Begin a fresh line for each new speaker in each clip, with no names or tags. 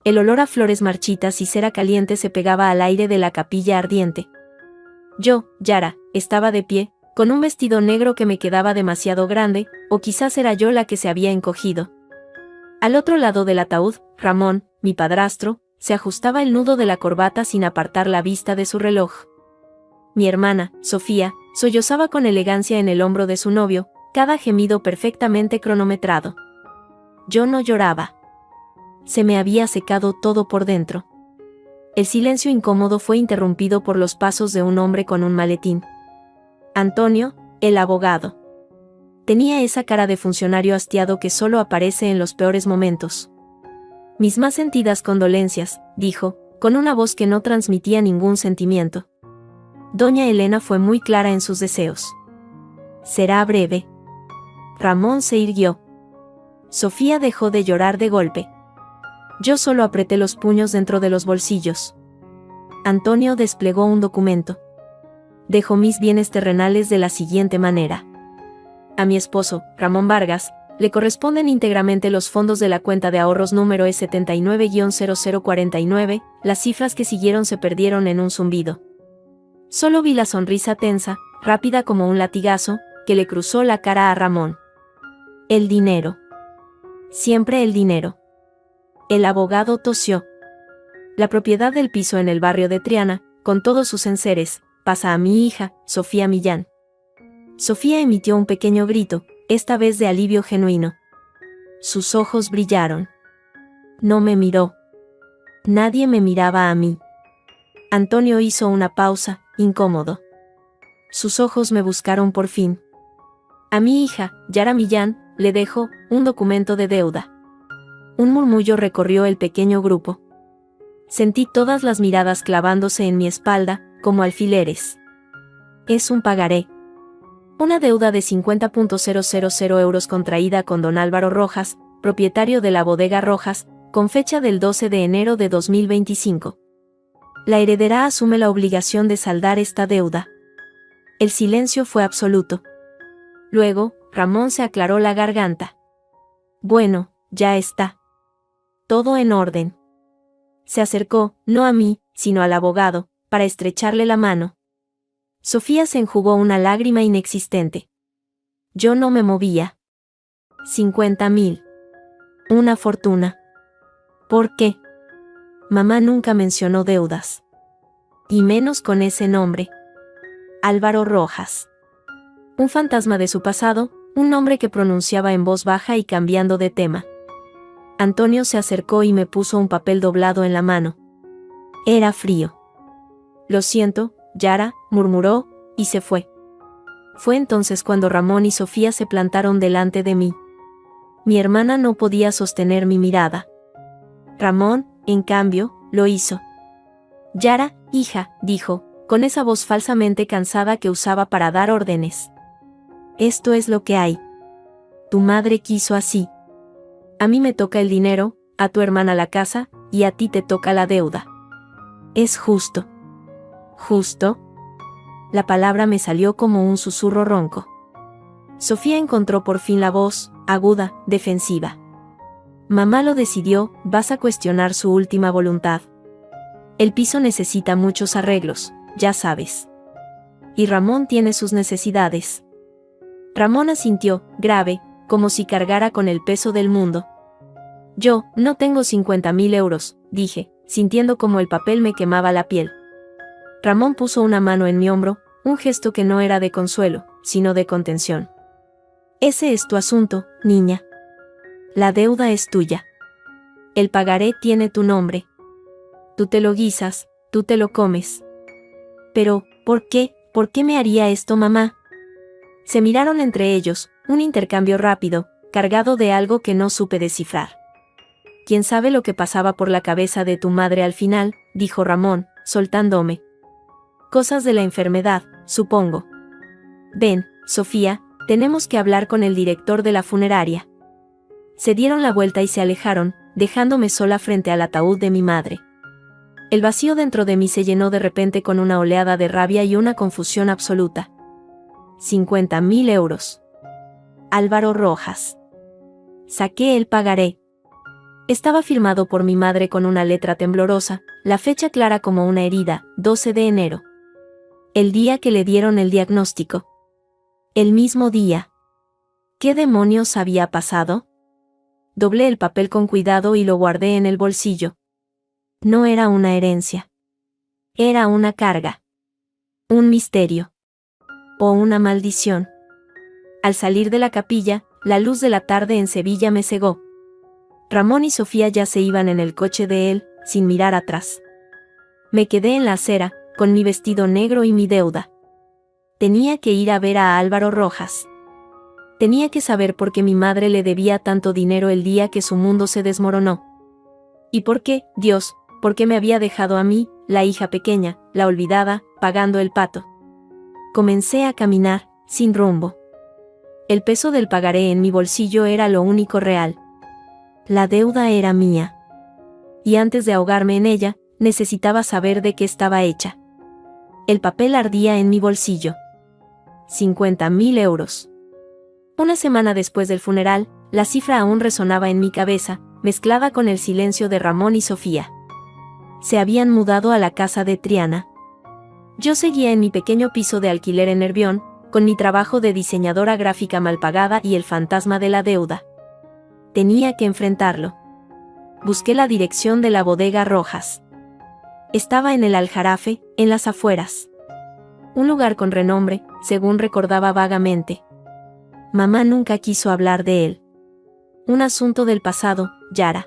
El olor a flores marchitas y cera caliente se pegaba al aire de la capilla ardiente. Yo, Yara, estaba de pie, con un vestido negro que me quedaba demasiado grande, o quizás era yo la que se había encogido. Al otro lado del ataúd, Ramón, mi padrastro, se ajustaba el nudo de la corbata sin apartar la vista de su reloj. Mi hermana, Sofía, sollozaba con elegancia en el hombro de su novio, cada gemido perfectamente cronometrado. Yo no lloraba. Se me había secado todo por dentro. El silencio incómodo fue interrumpido por los pasos de un hombre con un maletín. Antonio, el abogado. Tenía esa cara de funcionario hastiado que solo aparece en los peores momentos. Mis más sentidas condolencias, dijo, con una voz que no transmitía ningún sentimiento. Doña Elena fue muy clara en sus deseos. Será breve. Ramón se irguió. Sofía dejó de llorar de golpe. Yo solo apreté los puños dentro de los bolsillos. Antonio desplegó un documento. Dejó mis bienes terrenales de la siguiente manera. A mi esposo, Ramón Vargas, le corresponden íntegramente los fondos de la cuenta de ahorros número E79-0049, las cifras que siguieron se perdieron en un zumbido. Solo vi la sonrisa tensa, rápida como un latigazo, que le cruzó la cara a Ramón. El dinero. Siempre el dinero. El abogado tosió. La propiedad del piso en el barrio de Triana, con todos sus enseres, pasa a mi hija, Sofía Millán. Sofía emitió un pequeño grito, esta vez de alivio genuino. Sus ojos brillaron. No me miró. Nadie me miraba a mí. Antonio hizo una pausa, incómodo. Sus ojos me buscaron por fin. A mi hija, Yara Millán, le dejo un documento de deuda. Un murmullo recorrió el pequeño grupo. Sentí todas las miradas clavándose en mi espalda, como alfileres. Es un pagaré. Una deuda de 50.000 euros contraída con don Álvaro Rojas, propietario de la bodega Rojas, con fecha del 12 de enero de 2025. La heredera asume la obligación de saldar esta deuda. El silencio fue absoluto. Luego, Ramón se aclaró la garganta. Bueno, ya está. Todo en orden. Se acercó, no a mí, sino al abogado, para estrecharle la mano. Sofía se enjugó una lágrima inexistente. Yo no me movía. 50.000. Una fortuna. ¿Por qué? Mamá nunca mencionó deudas. Y menos con ese nombre. Álvaro Rojas. Un fantasma de su pasado, un nombre que pronunciaba en voz baja y cambiando de tema. Antonio se acercó y me puso un papel doblado en la mano. Era frío. Lo siento, Yara, murmuró, y se fue. Fue entonces cuando Ramón y Sofía se plantaron delante de mí. Mi hermana no podía sostener mi mirada. Ramón, en cambio, lo hizo. Yara, hija, dijo, con esa voz falsamente cansada que usaba para dar órdenes. Esto es lo que hay. Tu madre quiso así. A mí me toca el dinero, a tu hermana la casa, y a ti te toca la deuda. Es justo. ¿Justo? La palabra me salió como un susurro ronco. Sofía encontró por fin la voz, aguda, defensiva. Mamá lo decidió, vas a cuestionar su última voluntad. El piso necesita muchos arreglos, ya sabes. Y Ramón tiene sus necesidades. Ramón asintió, grave, como si cargara con el peso del mundo. Yo, no tengo 50.000 euros, dije, sintiendo como el papel me quemaba la piel. Ramón puso una mano en mi hombro, un gesto que no era de consuelo, sino de contención. Ese es tu asunto, niña. La deuda es tuya. El pagaré tiene tu nombre. Tú te lo guisas, tú te lo comes. Pero, ¿por qué? ¿Por qué me haría esto mamá? Se miraron entre ellos, un intercambio rápido, cargado de algo que no supe descifrar. ¿Quién sabe lo que pasaba por la cabeza de tu madre al final?, dijo Ramón, soltándome. Cosas de la enfermedad, supongo. Ven, Sofía, tenemos que hablar con el director de la funeraria. Se dieron la vuelta y se alejaron, dejándome sola frente al ataúd de mi madre. El vacío dentro de mí se llenó de repente con una oleada de rabia y una confusión absoluta. 50.000 euros. Álvaro Rojas. Saqué el pagaré. Estaba firmado por mi madre con una letra temblorosa, la fecha clara como una herida, 12 de enero. El día que le dieron el diagnóstico. El mismo día. ¿Qué demonios había pasado? Doblé el papel con cuidado y lo guardé en el bolsillo. No era una herencia. Era una carga. Un misterio. O una maldición. Al salir de la capilla, la luz de la tarde en Sevilla me cegó. Ramón y Sofía ya se iban en el coche de él, sin mirar atrás. Me quedé en la acera, con mi vestido negro y mi deuda. Tenía que ir a ver a Álvaro Rojas. Tenía que saber por qué mi madre le debía tanto dinero el día que su mundo se desmoronó. ¿Y por qué, Dios, por qué me había dejado a mí, la hija pequeña, la olvidada, pagando el pato? Comencé a caminar, sin rumbo. El peso del pagaré en mi bolsillo era lo único real. La deuda era mía. Y antes de ahogarme en ella, necesitaba saber de qué estaba hecha. El papel ardía en mi bolsillo. 50.000 euros. Una semana después del funeral, la cifra aún resonaba en mi cabeza, mezclada con el silencio de Ramón y Sofía. Se habían mudado a la casa de Triana. Yo seguía en mi pequeño piso de alquiler en Nervión, con mi trabajo de diseñadora gráfica mal pagada y el fantasma de la deuda. Tenía que enfrentarlo. Busqué la dirección de la bodega Rojas. Estaba en el Aljarafe, en las afueras. Un lugar con renombre, según recordaba vagamente. Mamá nunca quiso hablar de él. Un asunto del pasado, Yara.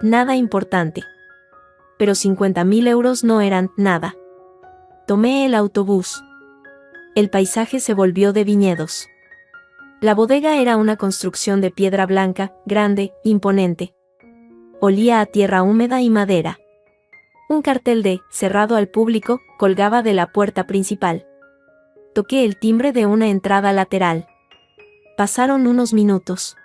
Nada importante. Pero 50.000 euros no eran nada. Tomé el autobús. El paisaje se volvió de viñedos. La bodega era una construcción de piedra blanca, grande, imponente. Olía a tierra húmeda y madera. Un cartel de "cerrado al público" colgaba de la puerta principal. Toqué el timbre de una entrada lateral. Pasaron unos minutos.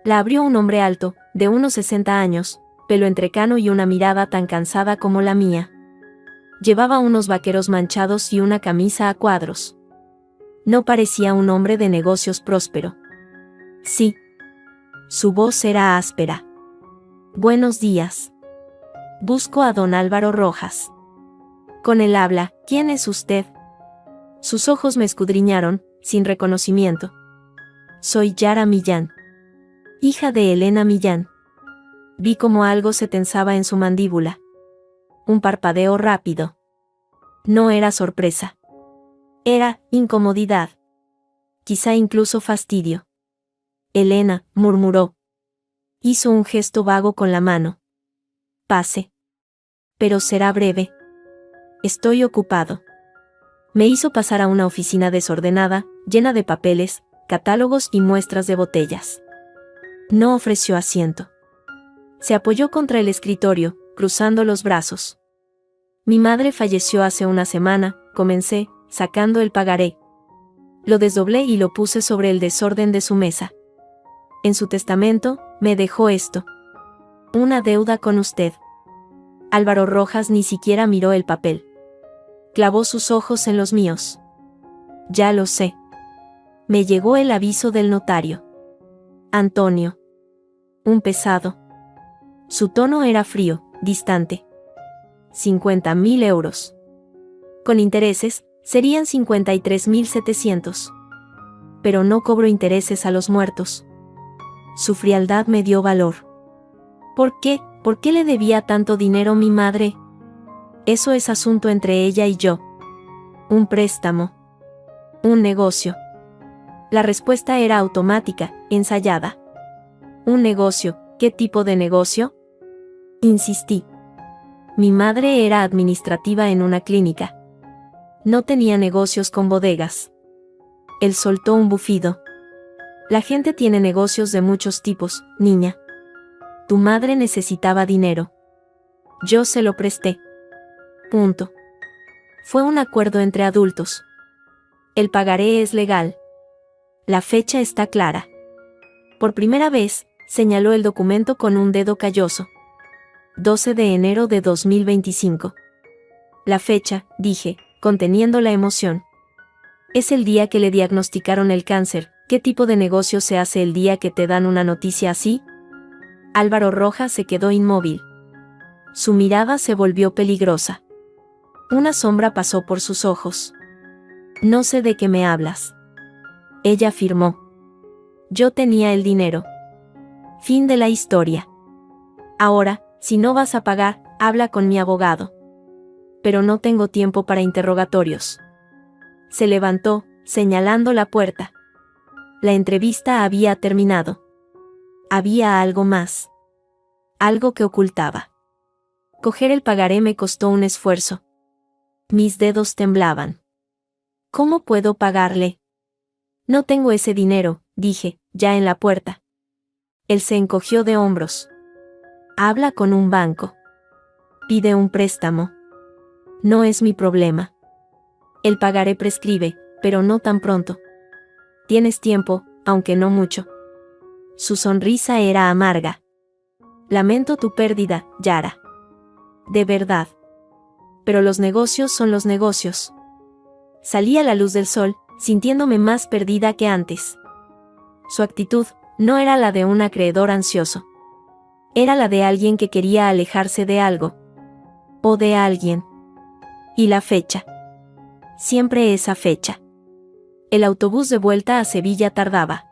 La abrió un hombre alto, de unos 60 años, pelo entrecano y una mirada tan cansada como la mía. Llevaba unos vaqueros manchados y una camisa a cuadros. No parecía un hombre de negocios próspero. Sí. Su voz era áspera. Buenos días. Busco a don Álvaro Rojas. Con él habla. ¿Quién es usted? Sus ojos me escudriñaron, sin reconocimiento. Soy Yara Millán. Hija de Elena Millán. Vi como algo se tensaba en su mandíbula. Un parpadeo rápido. No era sorpresa. Era incomodidad. Quizá incluso fastidio. Elena, murmuró. Hizo un gesto vago con la mano. Pase. Pero será breve. Estoy ocupado. Me hizo pasar a una oficina desordenada, llena de papeles, catálogos y muestras de botellas. No ofreció asiento. Se apoyó contra el escritorio, cruzando los brazos. Mi madre falleció hace una semana, comencé, sacando el pagaré. Lo desdoblé y lo puse sobre el desorden de su mesa. En su testamento, me dejó esto. Una deuda con usted. Álvaro Rojas ni siquiera miró el papel. Clavó sus ojos en los míos. Ya lo sé. Me llegó el aviso del notario. Antonio. Un pesado. Su tono era frío, distante. 50.000 euros. Con intereses, serían 53.700. Pero no cobro intereses a los muertos. Su frialdad me dio valor. ¿Por qué? ¿Por qué le debía tanto dinero mi madre? Eso es asunto entre ella y yo. Un préstamo. Un negocio. La respuesta era automática, ensayada. ¿Un negocio? ¿Qué tipo de negocio? Insistí. Mi madre era administrativa en una clínica. No tenía negocios con bodegas. Él soltó un bufido. La gente tiene negocios de muchos tipos, niña. Tu madre necesitaba dinero. Yo se lo presté. Punto. Fue un acuerdo entre adultos. El pagaré es legal. La fecha está clara. Por primera vez, señaló el documento con un dedo calloso. 12 de enero de 2025. La fecha, dije, conteniendo la emoción. Es el día que le diagnosticaron el cáncer. ¿Qué tipo de negocio se hace el día que te dan una noticia así? Álvaro Rojas se quedó inmóvil. Su mirada se volvió peligrosa. Una sombra pasó por sus ojos. No sé de qué me hablas. Ella afirmó. Yo tenía el dinero. Fin de la historia. Ahora, si no vas a pagar, habla con mi abogado. Pero no tengo tiempo para interrogatorios. Se levantó, señalando la puerta. La entrevista había terminado. Había algo más. Algo que ocultaba. Coger el pagaré me costó un esfuerzo. Mis dedos temblaban. ¿Cómo puedo pagarle? No tengo ese dinero, dije, ya en la puerta. Él se encogió de hombros. Habla con un banco. Pide un préstamo. No es mi problema. El pagaré prescribe, pero no tan pronto. Tienes tiempo, aunque no mucho. Su sonrisa era amarga. Lamento tu pérdida, Yara. De verdad. Pero los negocios son los negocios. Salí a la luz del sol, sintiéndome más perdida que antes. Su actitud no era la de un acreedor ansioso. Era la de alguien que quería alejarse de algo. O de alguien. Y la fecha. Siempre esa fecha. El autobús de vuelta a Sevilla tardaba.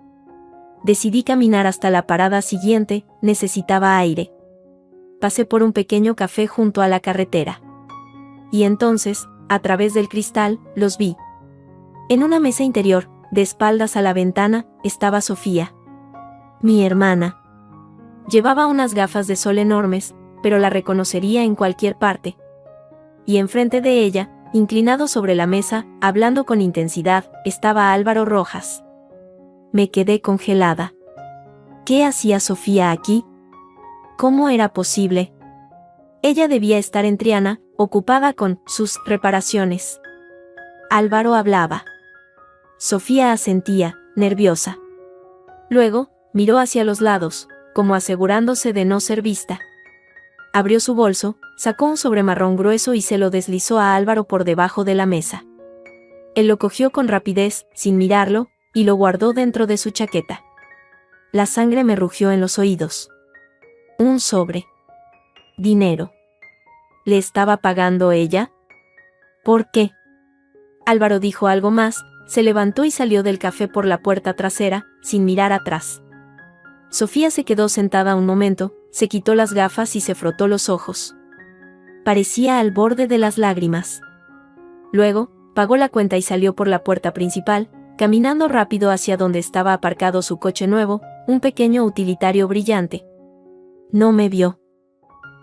Decidí caminar hasta la parada siguiente, necesitaba aire. Pasé por un pequeño café junto a la carretera. Y entonces, a través del cristal, los vi. En una mesa interior, de espaldas a la ventana, estaba Sofía. Mi hermana. Llevaba unas gafas de sol enormes, pero la reconocería en cualquier parte. Y enfrente de ella, inclinado sobre la mesa, hablando con intensidad, estaba Álvaro Rojas. Me quedé congelada. ¿Qué hacía Sofía aquí? ¿Cómo era posible? Ella debía estar en Triana, ocupada con sus reparaciones. Álvaro hablaba. Sofía asentía, nerviosa. Luego, miró hacia los lados, como asegurándose de no ser vista. Abrió su bolso, sacó un sobre marrón grueso y se lo deslizó a Álvaro por debajo de la mesa. Él lo cogió con rapidez, sin mirarlo, y lo guardó dentro de su chaqueta. La sangre me rugió en los oídos. Un sobre. Dinero. ¿Le estaba pagando ella? ¿Por qué? Álvaro dijo algo más, se levantó y salió del café por la puerta trasera, sin mirar atrás. Sofía se quedó sentada un momento, se quitó las gafas y se frotó los ojos. Parecía al borde de las lágrimas. Luego, pagó la cuenta y salió por la puerta principal, caminando rápido hacia donde estaba aparcado su coche nuevo, un pequeño utilitario brillante. No me vio.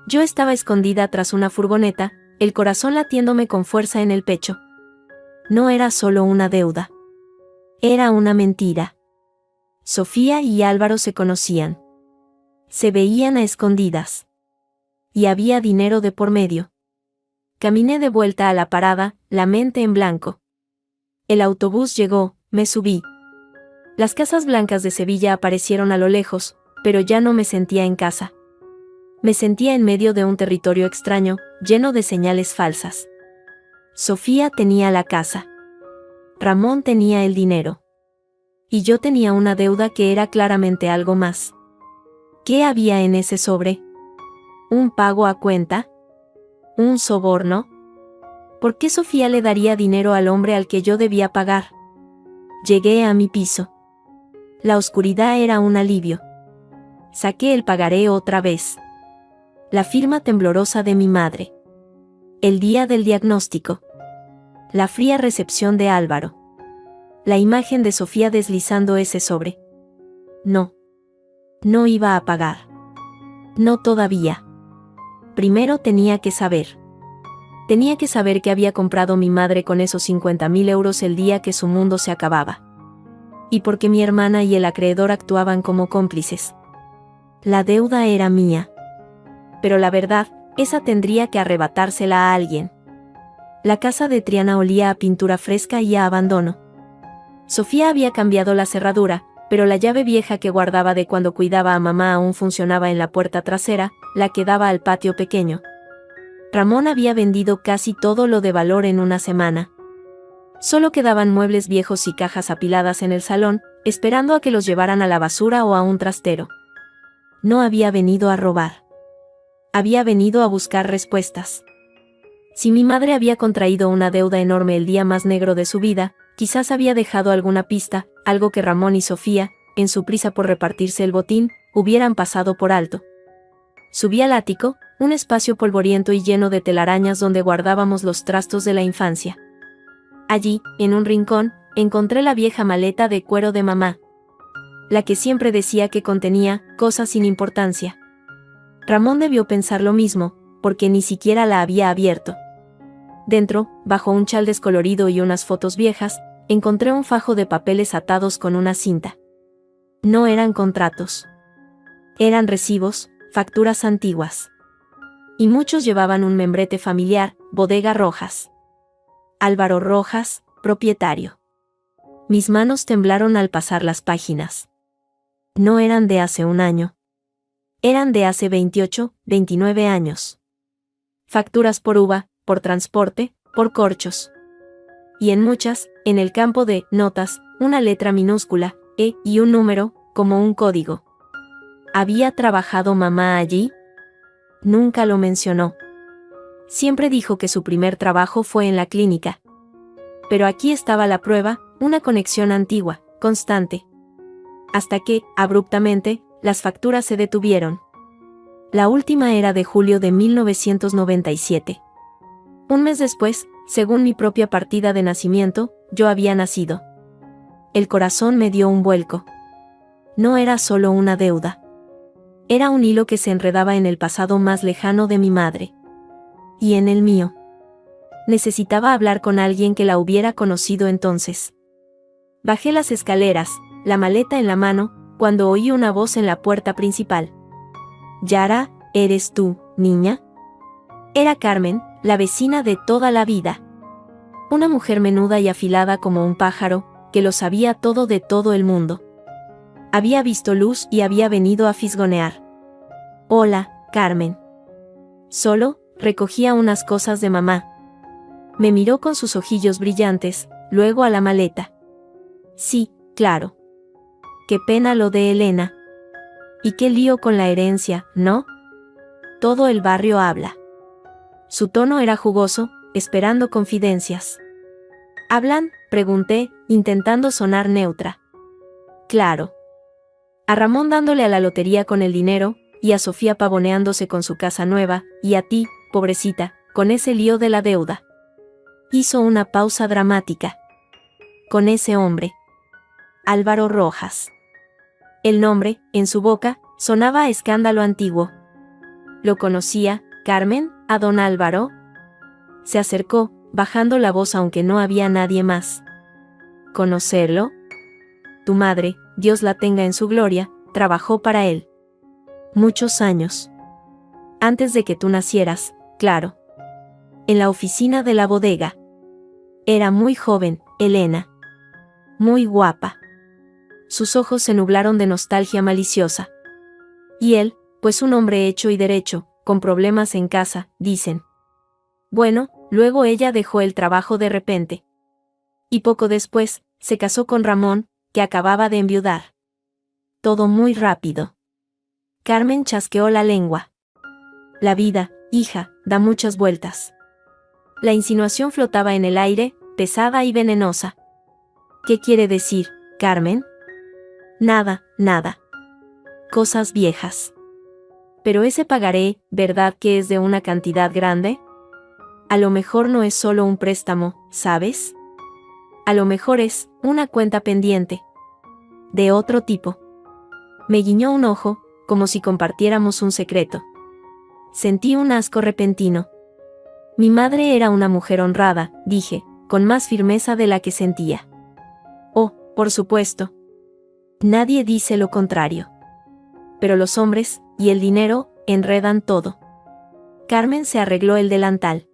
Yo estaba escondida tras una furgoneta, el corazón latiéndome con fuerza en el pecho. No era solo una deuda. Era una mentira. Sofía y Álvaro se conocían. Se veían a escondidas. Y había dinero de por medio. Caminé de vuelta a la parada, la mente en blanco. El autobús llegó, me subí. Las casas blancas de Sevilla aparecieron a lo lejos, pero ya no me sentía en casa. Me sentía en medio de un territorio extraño, lleno de señales falsas. Sofía tenía la casa. Ramón tenía el dinero. Y yo tenía una deuda que era claramente algo más. ¿Qué había en ese sobre? ¿Un pago a cuenta? ¿Un soborno? ¿Por qué Sofía le daría dinero al hombre al que yo debía pagar? Llegué a mi piso. La oscuridad era un alivio. Saqué el pagaré otra vez. La firma temblorosa de mi madre. El día del diagnóstico. La fría recepción de Álvaro. La imagen de Sofía deslizando ese sobre. No. No iba a pagar. No todavía. Primero tenía que saber. Tenía que saber qué había comprado mi madre con esos 50.000 euros el día que su mundo se acababa. Y porque mi hermana y el acreedor actuaban como cómplices. La deuda era mía. Pero la verdad, esa tendría que arrebatársela a alguien. La casa de Triana olía a pintura fresca y a abandono. Sofía había cambiado la cerradura, pero la llave vieja que guardaba de cuando cuidaba a mamá aún funcionaba en la puerta trasera, la que daba al patio pequeño. Ramón había vendido casi todo lo de valor en una semana. Solo quedaban muebles viejos y cajas apiladas en el salón, esperando a que los llevaran a la basura o a un trastero. No había venido a robar. Había venido a buscar respuestas. Si mi madre había contraído una deuda enorme el día más negro de su vida, quizás había dejado alguna pista, algo que Ramón y Sofía, en su prisa por repartirse el botín, hubieran pasado por alto. Subí al ático, un espacio polvoriento y lleno de telarañas donde guardábamos los trastos de la infancia. Allí, en un rincón, encontré la vieja maleta de cuero de mamá. La que siempre decía que contenía cosas sin importancia. Ramón debió pensar lo mismo, porque ni siquiera la había abierto. Dentro, bajo un chal descolorido y unas fotos viejas, encontré un fajo de papeles atados con una cinta. No eran contratos. Eran recibos, facturas antiguas. Y muchos llevaban un membrete familiar, Bodega Rojas. Álvaro Rojas, propietario. Mis manos temblaron al pasar las páginas. No eran de hace un año. Eran de hace 28, 29 años. Facturas por uva, por transporte, por corchos. Y en muchas, en el campo de notas, una letra minúscula, E, y un número, como un código. ¿Había trabajado mamá allí? Nunca lo mencionó. Siempre dijo que su primer trabajo fue en la clínica. Pero aquí estaba la prueba, una conexión antigua, constante. Hasta que, abruptamente, las facturas se detuvieron. La última era de julio de 1997. Un mes después, según mi propia partida de nacimiento, yo había nacido. El corazón me dio un vuelco. No era solo una deuda. Era un hilo que se enredaba en el pasado más lejano de mi madre. Y en el mío. Necesitaba hablar con alguien que la hubiera conocido entonces. Bajé las escaleras, la maleta en la mano, cuando oí una voz en la puerta principal. «Yara, ¿eres tú, niña?» Era Carmen, la vecina de toda la vida. Una mujer menuda y afilada como un pájaro, que lo sabía todo de todo el mundo. Había visto luz y había venido a fisgonear. «Hola, Carmen». Solo, recogía unas cosas de mamá. Me miró con sus ojillos brillantes, luego a la maleta. «Sí, claro. Qué pena lo de Elena. Y qué lío con la herencia, ¿no? Todo el barrio habla». Su tono era jugoso, esperando confidencias. ¿Hablan?, pregunté, intentando sonar neutra. Claro. A Ramón dándole a la lotería con el dinero, y a Sofía pavoneándose con su casa nueva, y a ti, pobrecita, con ese lío de la deuda. Hizo una pausa dramática. Con ese hombre. Álvaro Rojas. El nombre, en su boca, sonaba a escándalo antiguo. ¿Lo conocía, Carmen, a don Álvaro? Se acercó, bajando la voz aunque no había nadie más. ¿Conocerlo? Tu madre, Dios la tenga en su gloria, trabajó para él. Muchos años. Antes de que tú nacieras, claro. En la oficina de la bodega. Era muy joven, Elena. Muy guapa. Sus ojos se nublaron de nostalgia maliciosa. Y él, pues un hombre hecho y derecho, con problemas en casa, dicen. Bueno, luego ella dejó el trabajo de repente. Y poco después, se casó con Ramón, que acababa de enviudar. Todo muy rápido. Carmen chasqueó la lengua. La vida, hija, da muchas vueltas. La insinuación flotaba en el aire, pesada y venenosa. ¿Qué quiere decir, Carmen? Nada, nada. Cosas viejas. Pero ese pagaré, ¿verdad que es de una cantidad grande? A lo mejor no es solo un préstamo, ¿sabes? A lo mejor es una cuenta pendiente. De otro tipo. Me guiñó un ojo, como si compartiéramos un secreto. Sentí un asco repentino. Mi madre era una mujer honrada, dije, con más firmeza de la que sentía. Oh, por supuesto. Nadie dice lo contrario. Pero los hombres, y el dinero, enredan todo. Carmen se arregló el delantal.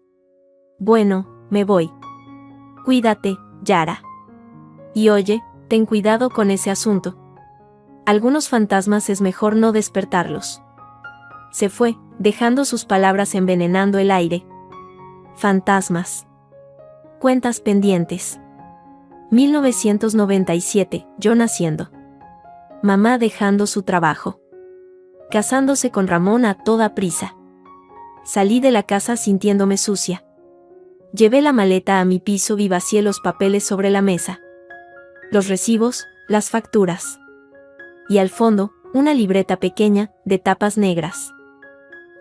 Bueno, me voy. Cuídate, Yara. Y oye, ten cuidado con ese asunto. Algunos fantasmas es mejor no despertarlos. Se fue, dejando sus palabras envenenando el aire. Fantasmas. Cuentas pendientes. 1997, yo naciendo. Mamá dejando su trabajo. casándose con Ramón a toda prisa. Salí de la casa sintiéndome sucia. Llevé la maleta a mi piso y vacié los papeles sobre la mesa. Los recibos, las facturas. Y al fondo, una libreta pequeña, de tapas negras.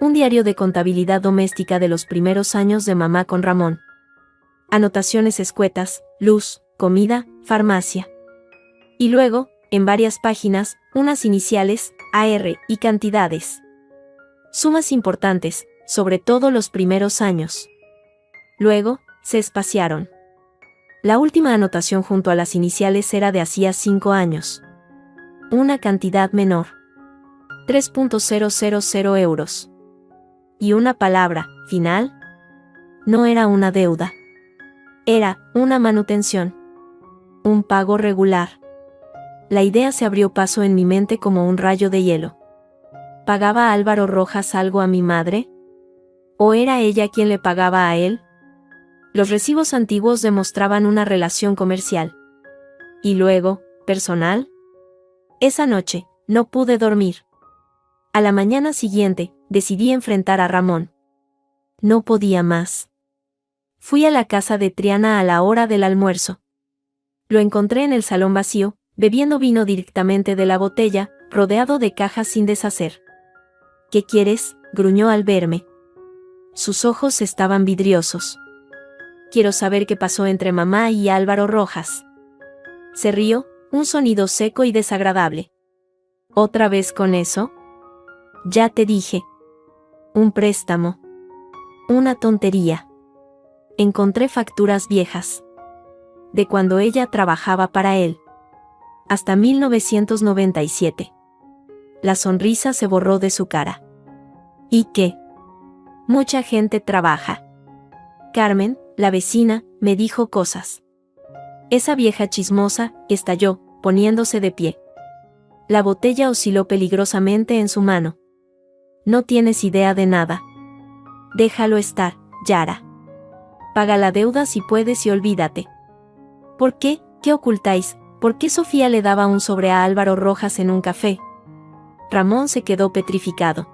Un diario de contabilidad doméstica de los primeros años de mamá con Ramón. Anotaciones escuetas, luz, comida, farmacia. Y luego, en varias páginas, unas iniciales, AR, y cantidades. Sumas importantes, sobre todo los primeros años. Luego, se espaciaron. La última anotación junto a las iniciales era de hacía 5 años. Una cantidad menor. 3.000 euros. Y una palabra, final. No era una deuda. Era una manutención. Un pago regular. La idea se abrió paso en mi mente como un rayo de hielo. ¿Pagaba Álvaro Rojas algo a mi madre? ¿O era ella quien le pagaba a él? Los recibos antiguos demostraban una relación comercial. Y luego, personal. Esa noche, no pude dormir. A la mañana siguiente, decidí enfrentar a Ramón. No podía más. Fui a la casa de Triana a la hora del almuerzo. Lo encontré en el salón vacío, bebiendo vino directamente de la botella, rodeado de cajas sin deshacer. ¿Qué quieres?, gruñó al verme. Sus ojos estaban vidriosos. Quiero saber qué pasó entre mamá y Álvaro Rojas. Se rió, un sonido seco y desagradable. ¿Otra vez con eso? Ya te dije. Un préstamo. Una tontería. Encontré facturas viejas. De cuando ella trabajaba para él. Hasta 1997. La sonrisa se borró de su cara. ¿Y qué? Mucha gente trabaja. Carmen, la vecina, me dijo cosas. Esa vieja chismosa, estalló, poniéndose de pie. La botella osciló peligrosamente en su mano. No tienes idea de nada. Déjalo estar, Yara. Paga la deuda si puedes y olvídate. ¿Por qué? ¿Qué ocultáis? ¿Por qué Sofía le daba un sobre a Álvaro Rojas en un café? Ramón se quedó petrificado.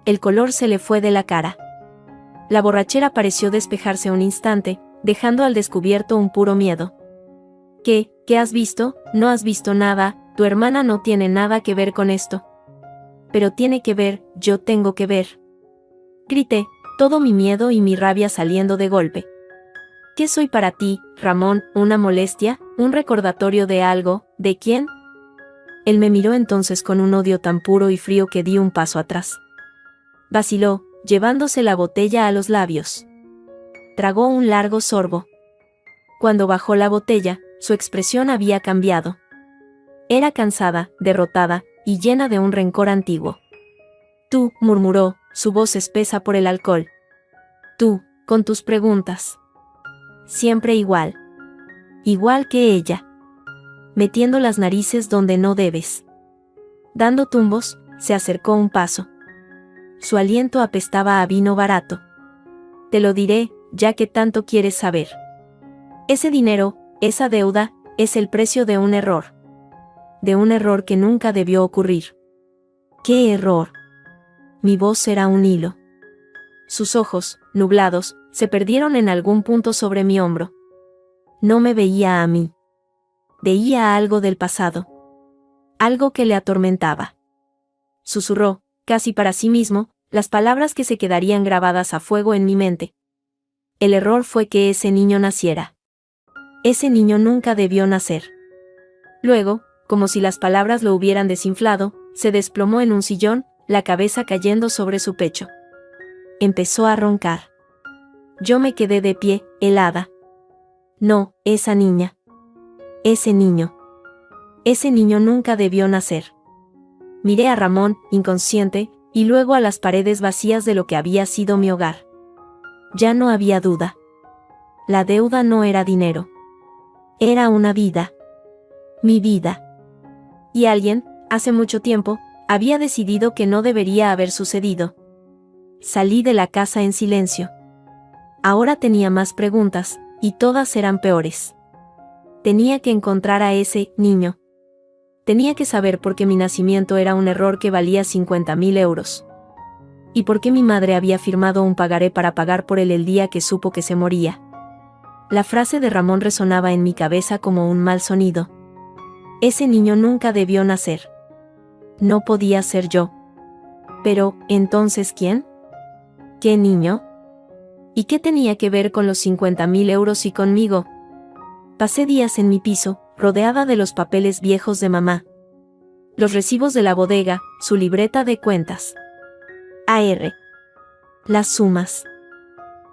El color se le fue de la cara. La borrachera pareció despejarse un instante, dejando al descubierto un puro miedo. ¿Qué? ¿Qué has visto? No has visto nada, tu hermana no tiene nada que ver con esto. Pero tiene que ver, yo tengo que ver. Grité, todo mi miedo y mi rabia saliendo de golpe. ¿Qué soy para ti, Ramón? ¿Una molestia? ¿Un recordatorio de algo? ¿De quién? Él me miró entonces con un odio tan puro y frío que di un paso atrás. Vaciló, llevándose la botella a los labios. Tragó un largo sorbo. Cuando bajó la botella, su expresión había cambiado. Era cansada, derrotada, y llena de un rencor antiguo. Tú, murmuró, su voz espesa por el alcohol. Tú, con tus preguntas. Siempre igual. Igual que ella. Metiendo las narices donde no debes. Dando tumbos, se acercó un paso. Su aliento apestaba a vino barato. Te lo diré, ya que tanto quieres saber. Ese dinero, esa deuda, es el precio de un error. De un error que nunca debió ocurrir. ¿Qué error? Mi voz era un hilo. Sus ojos, nublados, se perdieron en algún punto sobre mi hombro. No me veía a mí. Veía algo del pasado. Algo que le atormentaba. Susurró, casi para sí mismo, las palabras que se quedarían grabadas a fuego en mi mente. El error fue que ese niño naciera. Ese niño nunca debió nacer. Luego, como si las palabras lo hubieran desinflado, se desplomó en un sillón, la cabeza cayendo sobre su pecho. Empezó a roncar. Yo me quedé de pie, helada. No, esa niña. Ese niño. Ese niño nunca debió nacer. Miré a Ramón, inconsciente, y luego a las paredes vacías de lo que había sido mi hogar. Ya no había duda. La deuda no era dinero. Era una vida. Mi vida. Y alguien, hace mucho tiempo, había decidido que no debería haber sucedido. Salí de la casa en silencio. Ahora tenía más preguntas, y todas eran peores. Tenía que encontrar a ese niño. Tenía que saber por qué mi nacimiento era un error que valía 50.000 euros. Y por qué mi madre había firmado un pagaré para pagar por él el día que supo que se moría. La frase de Ramón resonaba en mi cabeza como un mal sonido. Ese niño nunca debió nacer. No podía ser yo. Pero, ¿entonces quién? ¿Qué niño? ¿Y qué tenía que ver con los 50.000 euros y conmigo? Pasé días en mi piso, rodeada de los papeles viejos de mamá. Los recibos de la bodega, su libreta de cuentas. AR. Las sumas.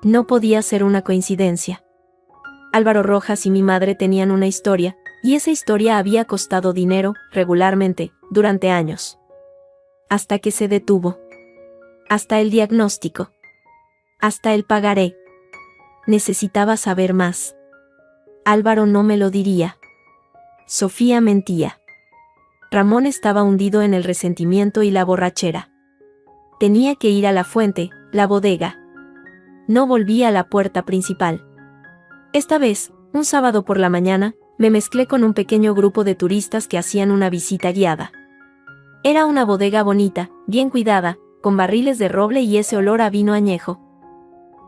No podía ser una coincidencia. Álvaro Rojas y mi madre tenían una historia, y esa historia había costado dinero, regularmente, durante años. Hasta que se detuvo. Hasta el diagnóstico. Hasta el pagaré. Necesitaba saber más. Álvaro no me lo diría. Sofía mentía. Ramón estaba hundido en el resentimiento y la borrachera. Tenía que ir a la fuente, la bodega. No volví a la puerta principal. Esta vez, un sábado por la mañana, me mezclé con un pequeño grupo de turistas que hacían una visita guiada. Era una bodega bonita, bien cuidada, con barriles de roble y ese olor a vino añejo.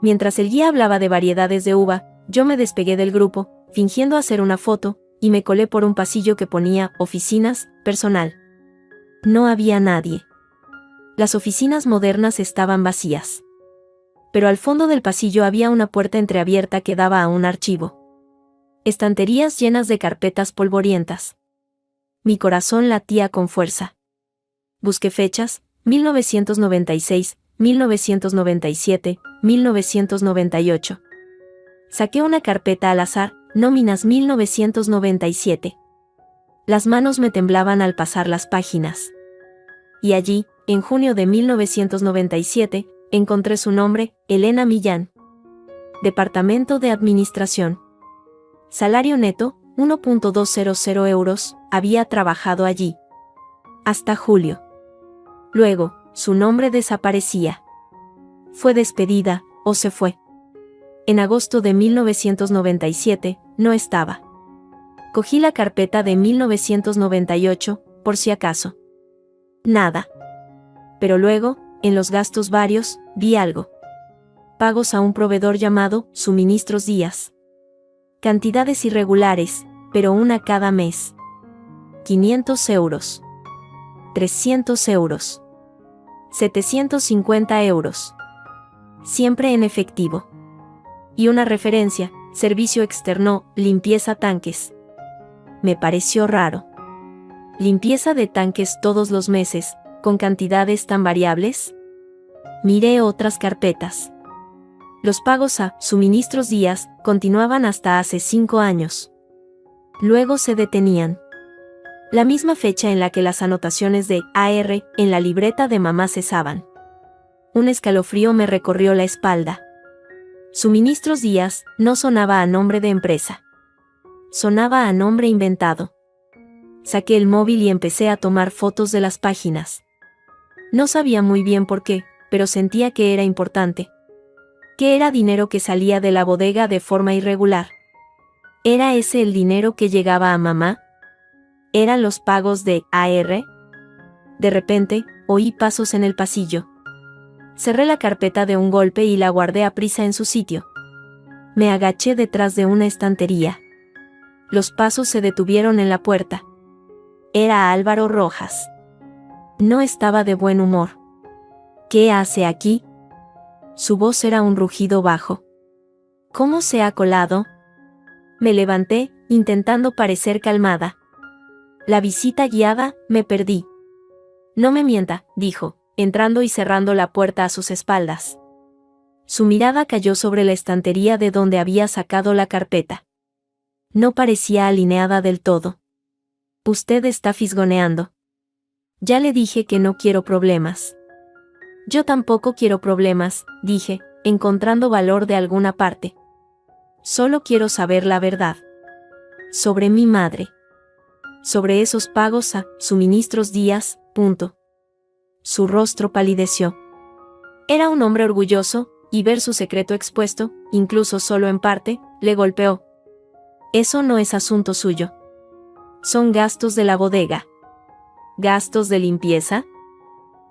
Mientras el guía hablaba de variedades de uva, yo me despegué del grupo, fingiendo hacer una foto, y me colé por un pasillo que ponía oficinas, personal. No había nadie. Las oficinas modernas estaban vacías. Pero al fondo del pasillo había una puerta entreabierta que daba a un archivo. Estanterías llenas de carpetas polvorientas. Mi corazón latía con fuerza. Busqué fechas: 1996, 1997, 1998. Saqué una carpeta al azar, nóminas 1997. Las manos me temblaban al pasar las páginas. Y allí, en junio de 1997, encontré su nombre, Elena Millán. Departamento de Administración. Salario neto, 1.200 euros, había trabajado allí. Hasta julio. Luego, su nombre desaparecía. Fue despedida, o se fue. En agosto de 1997, no estaba. Cogí la carpeta de 1998, por si acaso. Nada. Pero luego, en los gastos varios, vi algo. Pagos a un proveedor llamado Suministros Díaz. Cantidades irregulares, pero una cada mes. 500 euros. 300 euros. 750 euros. Siempre en efectivo. Y una referencia: servicio externo, limpieza tanques. Me pareció raro. ¿Limpieza de tanques todos los meses, con cantidades tan variables? Miré otras carpetas. Los pagos a Suministros Díaz continuaban hasta hace 5 años. Luego se detenían. La misma fecha en la que las anotaciones de AR en la libreta de mamá cesaban. Un escalofrío me recorrió la espalda. Suministros Díaz no sonaba a nombre de empresa. Sonaba a nombre inventado. Saqué el móvil y empecé a tomar fotos de las páginas. No sabía muy bien por qué, pero sentía que era importante. Que era dinero que salía de la bodega de forma irregular. ¿Era ese el dinero que llegaba a mamá? ¿Eran los pagos de AR? De repente, oí pasos en el pasillo. Cerré la carpeta de un golpe y la guardé aprisa en su sitio. Me agaché detrás de una estantería. Los pasos se detuvieron en la puerta. Era Álvaro Rojas. No estaba de buen humor. ¿Qué hace aquí? Su voz era un rugido bajo. ¿Cómo se ha colado? Me levanté, intentando parecer calmada. La visita guiada, me perdí. No me mienta, dijo, entrando y cerrando la puerta a sus espaldas. Su mirada cayó sobre la estantería de donde había sacado la carpeta. No parecía alineada del todo. Usted está fisgoneando. Ya le dije que no quiero problemas. Yo tampoco quiero problemas, dije, encontrando valor de alguna parte. Solo quiero saber la verdad. Sobre mi madre. Sobre esos pagos a Suministros Díaz, punto. Su rostro palideció. Era un hombre orgulloso, y ver su secreto expuesto, incluso solo en parte, le golpeó. Eso no es asunto suyo. Son gastos de la bodega. gastos de limpieza.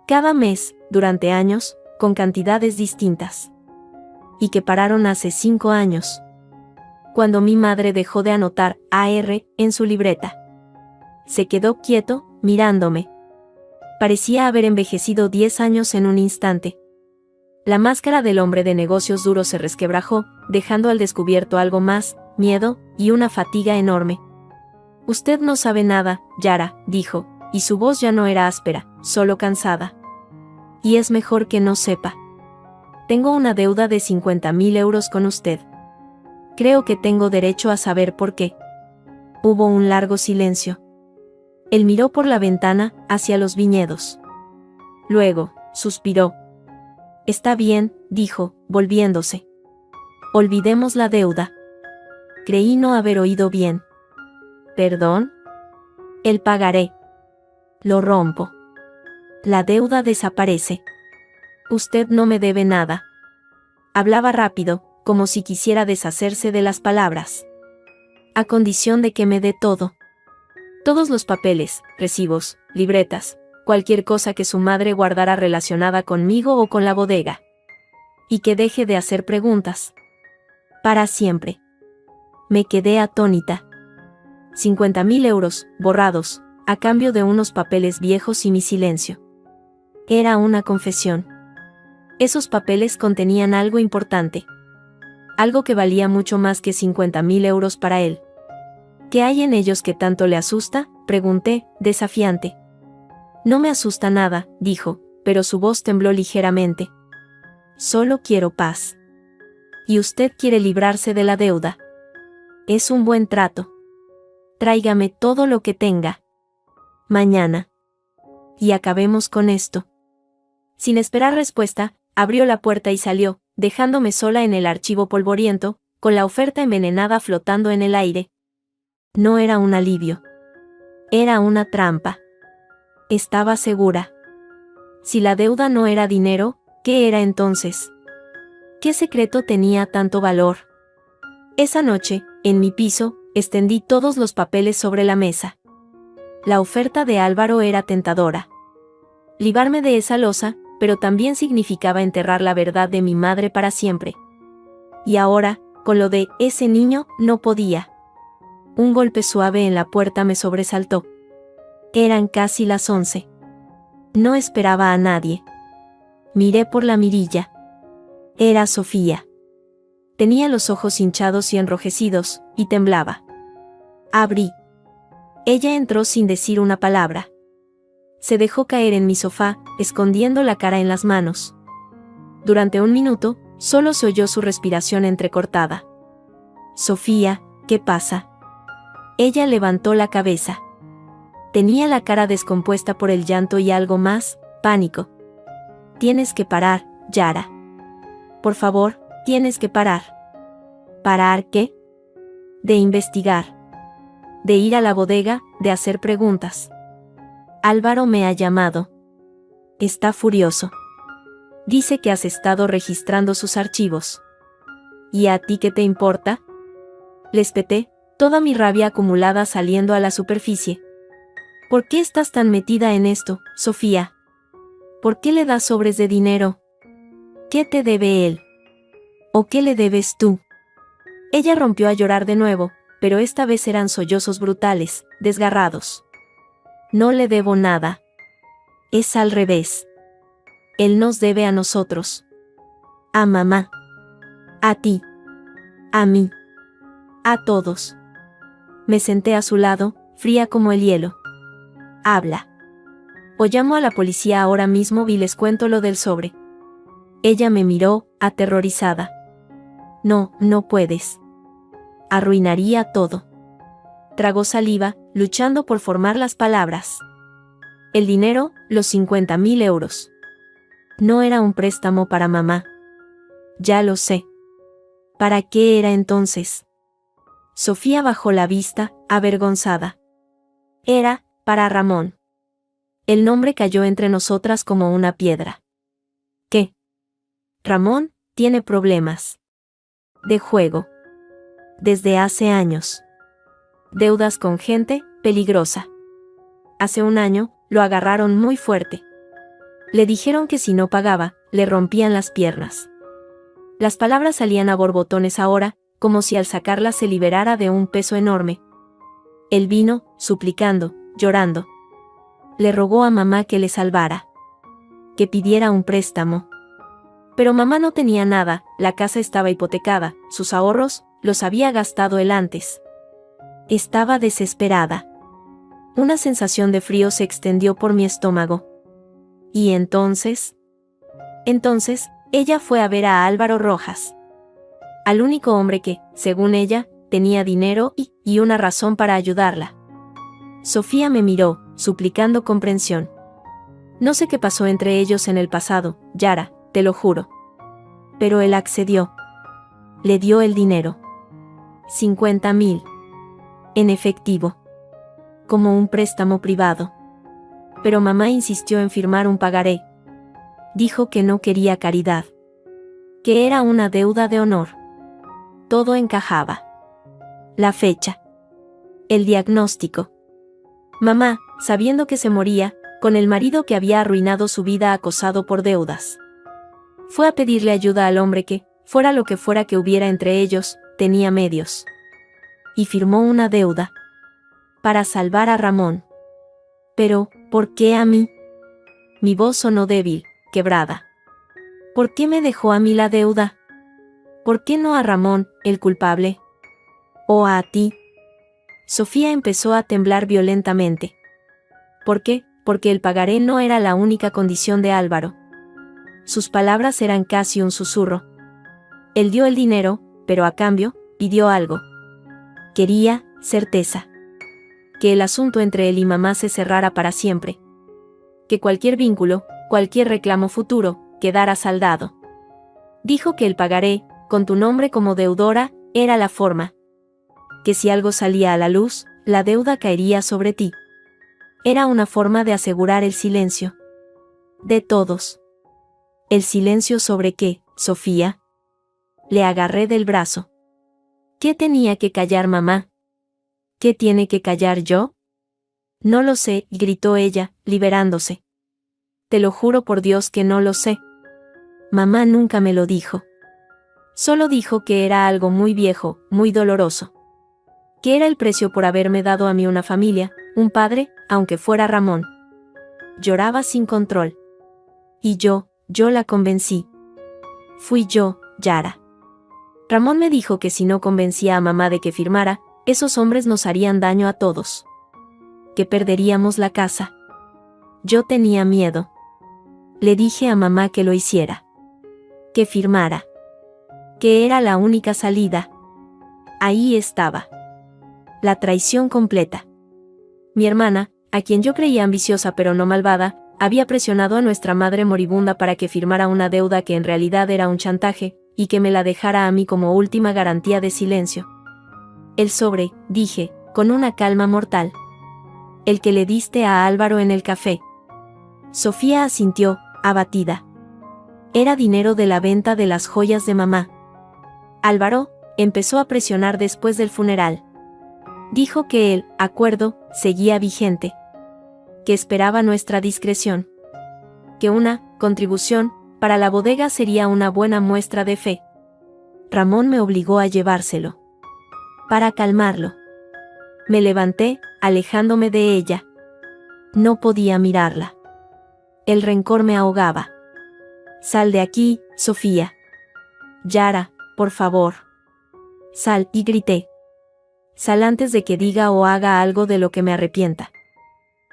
Cada mes, durante años, con cantidades distintas. Y que pararon hace 5 años. Cuando mi madre dejó de anotar AR en su libreta. Se quedó quieto, mirándome. Parecía haber envejecido 10 años en un instante. La máscara del hombre de negocios duro se resquebrajó, dejando al descubierto algo más, miedo, y una fatiga enorme. Usted no sabe nada, Yara, dijo, y su voz ya no era áspera, solo cansada. Y es mejor que no sepa. Tengo una deuda de 50.000 euros con usted. Creo que tengo derecho a saber por qué. Hubo un largo silencio. Él miró por la ventana, hacia los viñedos. Luego, suspiró. Está bien, dijo, volviéndose. Olvidemos la deuda. Creí no haber oído bien. ¿Perdón? El pagaré. Lo rompo. La deuda desaparece. Usted no me debe nada. Hablaba rápido, como si quisiera deshacerse de las palabras. A condición de que me dé todo. Todos los papeles, recibos, libretas, cualquier cosa que su madre guardara relacionada conmigo o con la bodega. Y que deje de hacer preguntas. Para siempre. Me quedé atónita. 50.000 euros, borrados, a cambio de unos papeles viejos y mi silencio. Era una confesión. Esos papeles contenían algo importante. Algo que valía mucho más que 50.000 euros para él. ¿Qué hay en ellos que tanto le asusta?, pregunté, desafiante. No me asusta nada, dijo, pero su voz tembló ligeramente. Solo quiero paz. Y usted quiere librarse de la deuda. Es un buen trato. Tráigame todo lo que tenga. Mañana. Y acabemos con esto. Sin esperar respuesta, abrió la puerta y salió, dejándome sola en el archivo polvoriento, con la oferta envenenada flotando en el aire. No era un alivio. Era una trampa. Estaba segura. Si la deuda no era dinero, ¿qué era entonces? ¿Qué secreto tenía tanto valor? Esa noche, en mi piso, extendí todos los papeles sobre la mesa. La oferta de Álvaro era tentadora. Librarme de esa losa, pero también significaba enterrar la verdad de mi madre para siempre. Y ahora, con lo de ese niño, no podía. Un golpe suave en la puerta me sobresaltó. Eran casi las 11. No esperaba a nadie. Miré por la mirilla. Era Sofía. Tenía los ojos hinchados y enrojecidos, y temblaba. Abrí. Ella entró sin decir una palabra. Se dejó caer en mi sofá, escondiendo la cara en las manos. Durante un minuto, solo se oyó su respiración entrecortada. Sofía, ¿qué pasa? Ella levantó la cabeza. Tenía la cara descompuesta por el llanto y algo más, pánico. Tienes que parar, Yara. Por favor, tienes que parar. ¿Parar qué? De investigar. De ir a la bodega, de hacer preguntas. Álvaro me ha llamado. Está furioso. Dice que has estado registrando sus archivos. ¿Y a ti qué te importa? Le espeté, toda mi rabia acumulada saliendo a la superficie. ¿Por qué estás tan metida en esto, Sofía? ¿Por qué le das sobres de dinero? ¿Qué te debe él? ¿O qué le debes tú? Ella rompió a llorar de nuevo, pero esta vez eran sollozos brutales, desgarrados. No le debo nada. Es al revés. Él nos debe a nosotros. A mamá. A ti. A mí. A todos. Me senté a su lado, fría como el hielo. Habla. O llamo a la policía ahora mismo y les cuento lo del sobre. Ella me miró, aterrorizada. No, no puedes. Arruinaría todo. Tragó saliva, luchando por formar las palabras. El dinero, los 50.000 euros. No era un préstamo para mamá. Ya lo sé. ¿Para qué era entonces? Sofía bajó la vista, avergonzada. Era, para Ramón. El nombre cayó entre nosotras como una piedra. ¿Qué? Ramón tiene problemas. De juego. Desde hace años. Deudas con gente peligrosa. Hace un año, Lo agarraron muy fuerte. Le dijeron que si no pagaba, le rompían las piernas. Las palabras salían a borbotones ahora, como si al sacarlas se liberara de un peso enorme. Él vino, suplicando, llorando. Le rogó a mamá que le salvara. Que pidiera un préstamo. Pero mamá no tenía nada, la casa estaba hipotecada, sus ahorros, los había gastado él antes. Estaba desesperada. Una sensación de frío se extendió por mi estómago. ¿Y entonces? Entonces, ella fue a ver a Álvaro Rojas. Al único hombre que, según ella, tenía dinero y una razón para ayudarla. Sofía me miró, suplicando comprensión. No sé qué pasó entre ellos en el pasado, Yara, te lo juro. Pero él accedió. Le dio el dinero. 50.000. En efectivo. Como un préstamo privado. Pero mamá insistió en firmar un pagaré. Dijo que no quería caridad. Que era una deuda de honor. Todo encajaba. La fecha. El diagnóstico. Mamá, sabiendo que se moría, con el marido que había arruinado su vida acosado por deudas. Fue a pedirle ayuda al hombre que, fuera lo que fuera que hubiera entre ellos, tenía medios. Y firmó una deuda. Para salvar a Ramón. Pero, ¿por qué a mí? Mi voz sonó débil, quebrada. ¿Por qué me dejó a mí la deuda? ¿Por qué no a Ramón, el culpable? ¿O a ti? Sofía empezó a temblar violentamente. ¿Por qué? Porque el pagaré no era la única condición de Álvaro. Sus palabras eran casi un susurro. Él dio el dinero, pero a cambio, pidió algo. Quería certeza. Que el asunto entre él y mamá se cerrara para siempre. Que cualquier vínculo, cualquier reclamo futuro, quedara saldado. Dijo que el pagaré, con tu nombre como deudora, era la forma. Que si algo salía a la luz, la deuda caería sobre ti. Era una forma de asegurar el silencio. De todos. ¿El silencio sobre qué, Sofía? Le agarré del brazo. ¿Qué tenía que callar mamá? ¿Qué tiene que callar yo? No lo sé, gritó ella, liberándose. Te lo juro por Dios que no lo sé. Mamá nunca me lo dijo. Solo dijo que era algo muy viejo, muy doloroso. Que era el precio por haberme dado a mí una familia, un padre, aunque fuera Ramón. Lloraba sin control. Y yo la convencí. Fui yo, Yara. Ramón me dijo que si no convencía a mamá de que firmara, esos hombres nos harían daño a todos. Que perderíamos la casa. Yo tenía miedo. Le dije a mamá que lo hiciera. Que firmara. Que era la única salida. Ahí estaba. La traición completa. Mi hermana, a quien yo creía ambiciosa pero no malvada, había presionado a nuestra madre moribunda para que firmara una deuda que en realidad era un chantaje, y que me la dejara a mí como última garantía de silencio. El sobre, dije, con una calma mortal. El que le diste a Álvaro en el café. Sofía asintió, abatida. Era dinero de la venta de las joyas de mamá. Álvaro empezó a presionar después del funeral. Dijo que el acuerdo seguía vigente. Que esperaba nuestra discreción. Que una contribución para la bodega sería una buena muestra de fe. Ramón me obligó a llevárselo. Para calmarlo. Me levanté, alejándome de ella. No podía mirarla. El rencor me ahogaba. Sal de aquí, Sofía. Yara, por favor. Sal, y grité. Sal antes de que diga o haga algo de lo que me arrepienta.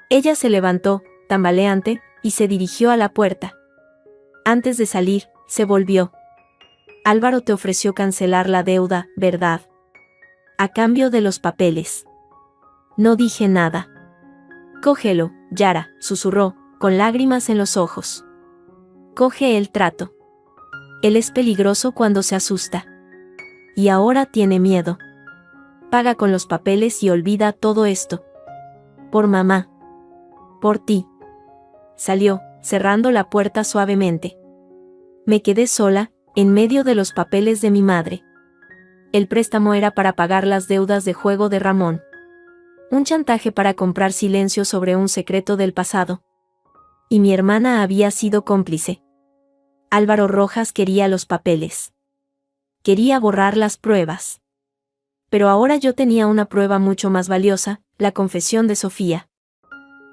Ella se levantó, tambaleante, y se dirigió a la puerta. Antes de salir, se volvió. Álvaro te ofreció cancelar la deuda, ¿verdad? A cambio de los papeles. No dije nada. Cógelo, Yara, susurró, con lágrimas en los ojos. Coge el trato. Él es peligroso cuando se asusta. Y ahora tiene miedo. Paga con los papeles y olvida todo esto. Por mamá. Por ti. Salió, cerrando la puerta suavemente. Me quedé sola, en medio de los papeles de mi madre. El préstamo era para pagar las deudas de juego de Ramón. Un chantaje para comprar silencio sobre un secreto del pasado. Y mi hermana había sido cómplice. Álvaro Rojas quería los papeles. Quería borrar las pruebas. Pero ahora yo tenía una prueba mucho más valiosa, la confesión de Sofía.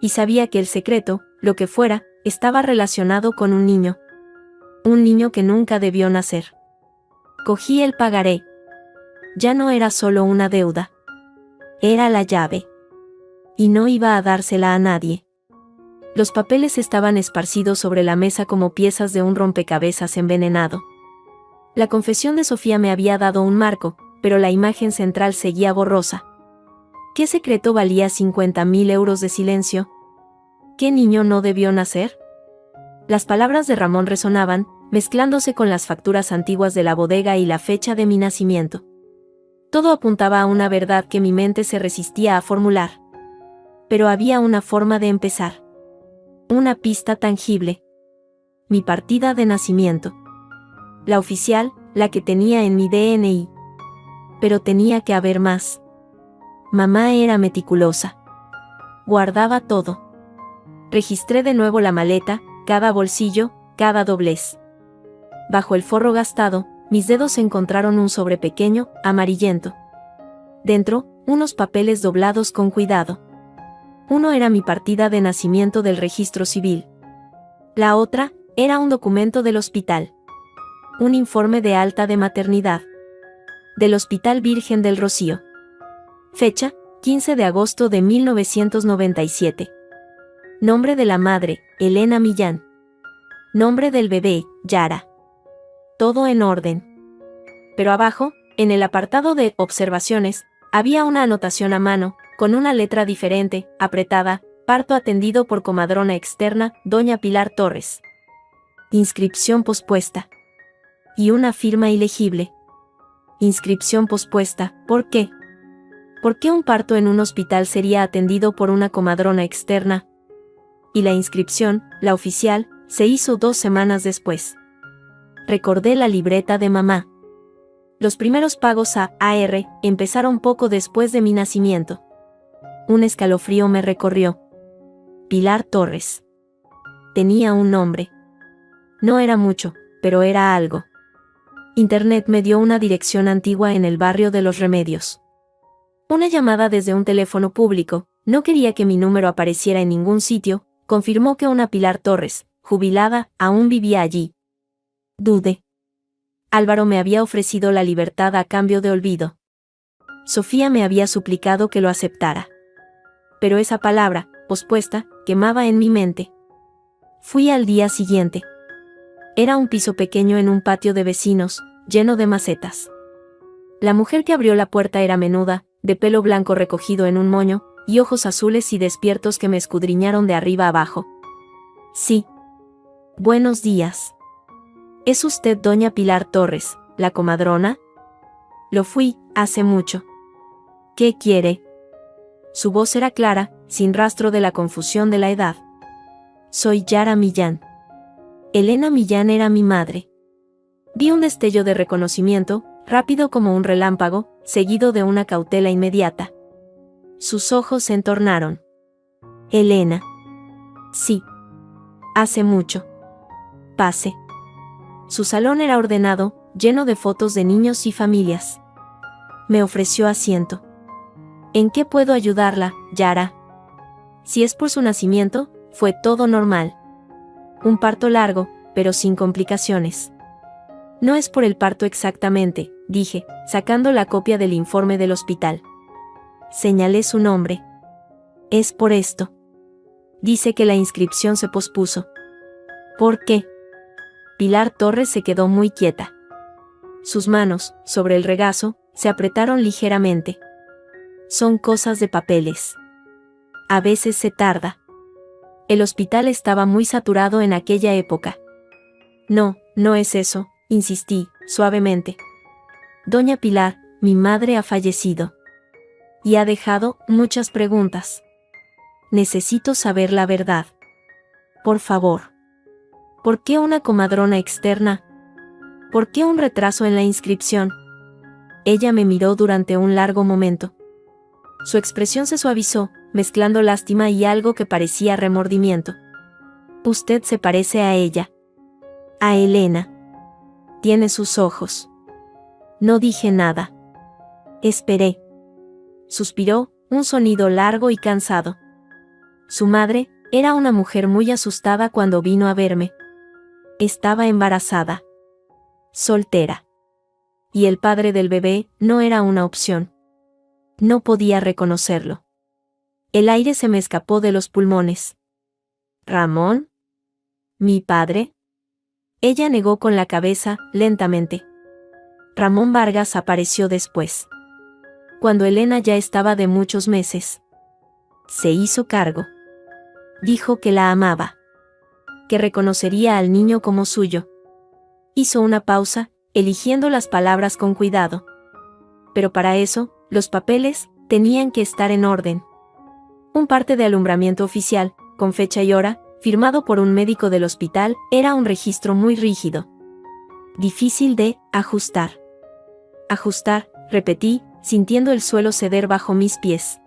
Y sabía que el secreto, lo que fuera, estaba relacionado con un niño. Un niño que nunca debió nacer. Cogí el pagaré. Ya no era solo una deuda. Era la llave. Y no iba a dársela a nadie. Los papeles estaban esparcidos sobre la mesa como piezas de un rompecabezas envenenado. La confesión de Sofía me había dado un marco, pero la imagen central seguía borrosa. ¿Qué secreto valía 50.000 euros de silencio? ¿Qué niño no debió nacer? Las palabras de Ramón resonaban, mezclándose con las facturas antiguas de la bodega y la fecha de mi nacimiento. Todo apuntaba a una verdad que mi mente se resistía a formular. Pero había una forma de empezar. Una pista tangible. Mi partida de nacimiento. La oficial, la que tenía en mi DNI. Pero tenía que haber más. Mamá era meticulosa. Guardaba todo. Registré de nuevo la maleta, cada bolsillo, cada doblez. Bajo el forro gastado, mis dedos encontraron un sobre pequeño, amarillento. Dentro, unos papeles doblados con cuidado. Uno era mi partida de nacimiento del registro civil. La otra, era un documento del hospital. Un informe de alta de maternidad. Del Hospital Virgen del Rocío. Fecha, 15 de agosto de 1997. Nombre de la madre, Elena Millán. Nombre del bebé, Yara. Todo en orden. Pero abajo, en el apartado de observaciones, había una anotación a mano, con una letra diferente, apretada: parto atendido por comadrona externa, doña Pilar Torres. Inscripción pospuesta. Y una firma ilegible. Inscripción pospuesta, ¿por qué? ¿Por qué un parto en un hospital sería atendido por una comadrona externa? Y la inscripción, la oficial, se hizo 2 semanas después. Recordé la libreta de mamá. Los primeros pagos a AR empezaron poco después de mi nacimiento. Un escalofrío me recorrió. Pilar Torres. Tenía un nombre. No era mucho, pero era algo. Internet me dio una dirección antigua en el barrio de Los Remedios. Una llamada desde un teléfono público, no quería que mi número apareciera en ningún sitio, confirmó que una Pilar Torres, jubilada, aún vivía allí. Dudé. Álvaro me había ofrecido la libertad a cambio de olvido. Sofía me había suplicado que lo aceptara. Pero esa palabra, pospuesta, quemaba en mi mente. Fui al día siguiente. Era un piso pequeño en un patio de vecinos, lleno de macetas. La mujer que abrió la puerta era menuda, de pelo blanco recogido en un moño, y ojos azules y despiertos que me escudriñaron de arriba abajo. Sí. Buenos días. ¿Es usted doña Pilar Torres, la comadrona? Lo fui, hace mucho. ¿Qué quiere? Su voz era clara, sin rastro de la confusión de la edad. Soy Yara Millán. Elena Millán era mi madre. Vi un destello de reconocimiento, rápido como un relámpago, seguido de una cautela inmediata. Sus ojos se entornaron. Elena. Sí. Hace mucho. Pase. Su salón era ordenado, lleno de fotos de niños y familias. Me ofreció asiento. ¿En qué puedo ayudarla, Yara? Si es por su nacimiento, fue todo normal. Un parto largo, pero sin complicaciones. No es por el parto exactamente, dije, sacando la copia del informe del hospital. Señalé su nombre. Es por esto. Dice que la inscripción se pospuso. ¿Por qué? Pilar Torres se quedó muy quieta. Sus manos, sobre el regazo, se apretaron ligeramente. Son cosas de papeles. A veces se tarda. El hospital estaba muy saturado en aquella época. No, no es eso, insistí, suavemente. Doña Pilar, mi madre ha fallecido. Y ha dejado muchas preguntas. Necesito saber la verdad. Por favor. ¿Por qué una comadrona externa? ¿Por qué un retraso en la inscripción? Ella me miró durante un largo momento. Su expresión se suavizó, mezclando lástima y algo que parecía remordimiento. Usted se parece a ella. A Elena. Tiene sus ojos. No dije nada. Esperé. Suspiró, un sonido largo y cansado. Su madre era una mujer muy asustada cuando vino a verme. Estaba embarazada. Soltera. Y el padre del bebé no era una opción. No podía reconocerlo. El aire se me escapó de los pulmones. ¿Ramón? ¿Mi padre? Ella negó con la cabeza, lentamente. Ramón Vargas apareció después. Cuando Elena ya estaba de muchos meses. Se hizo cargo. Dijo que la amaba. Que reconocería al niño como suyo. Hizo una pausa, eligiendo las palabras con cuidado. Pero para eso, los papeles tenían que estar en orden. Un parte de alumbramiento oficial, con fecha y hora, firmado por un médico del hospital, era un registro muy rígido. Difícil de ajustar. Ajustar, repetí, sintiendo el suelo ceder bajo mis pies.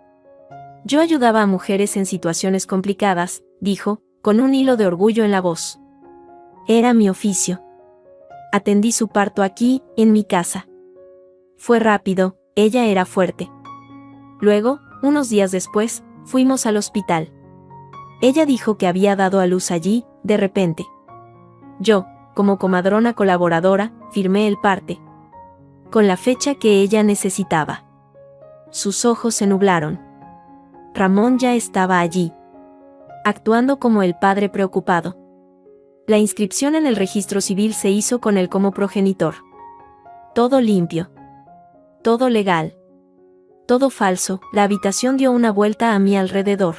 Yo ayudaba a mujeres en situaciones complicadas, dijo, con un hilo de orgullo en la voz. Era mi oficio. Atendí su parto aquí, en mi casa. Fue rápido, ella era fuerte. Luego, unos días después, fuimos al hospital. Ella dijo que había dado a luz allí, de repente. Yo, como comadrona colaboradora, firmé el parte. Con la fecha que ella necesitaba. Sus ojos se nublaron. Ramón ya estaba allí. Actuando como el padre preocupado. La inscripción en el registro civil se hizo con él como progenitor. Todo limpio. Todo legal. Todo falso. La habitación dio una vuelta a mi alrededor.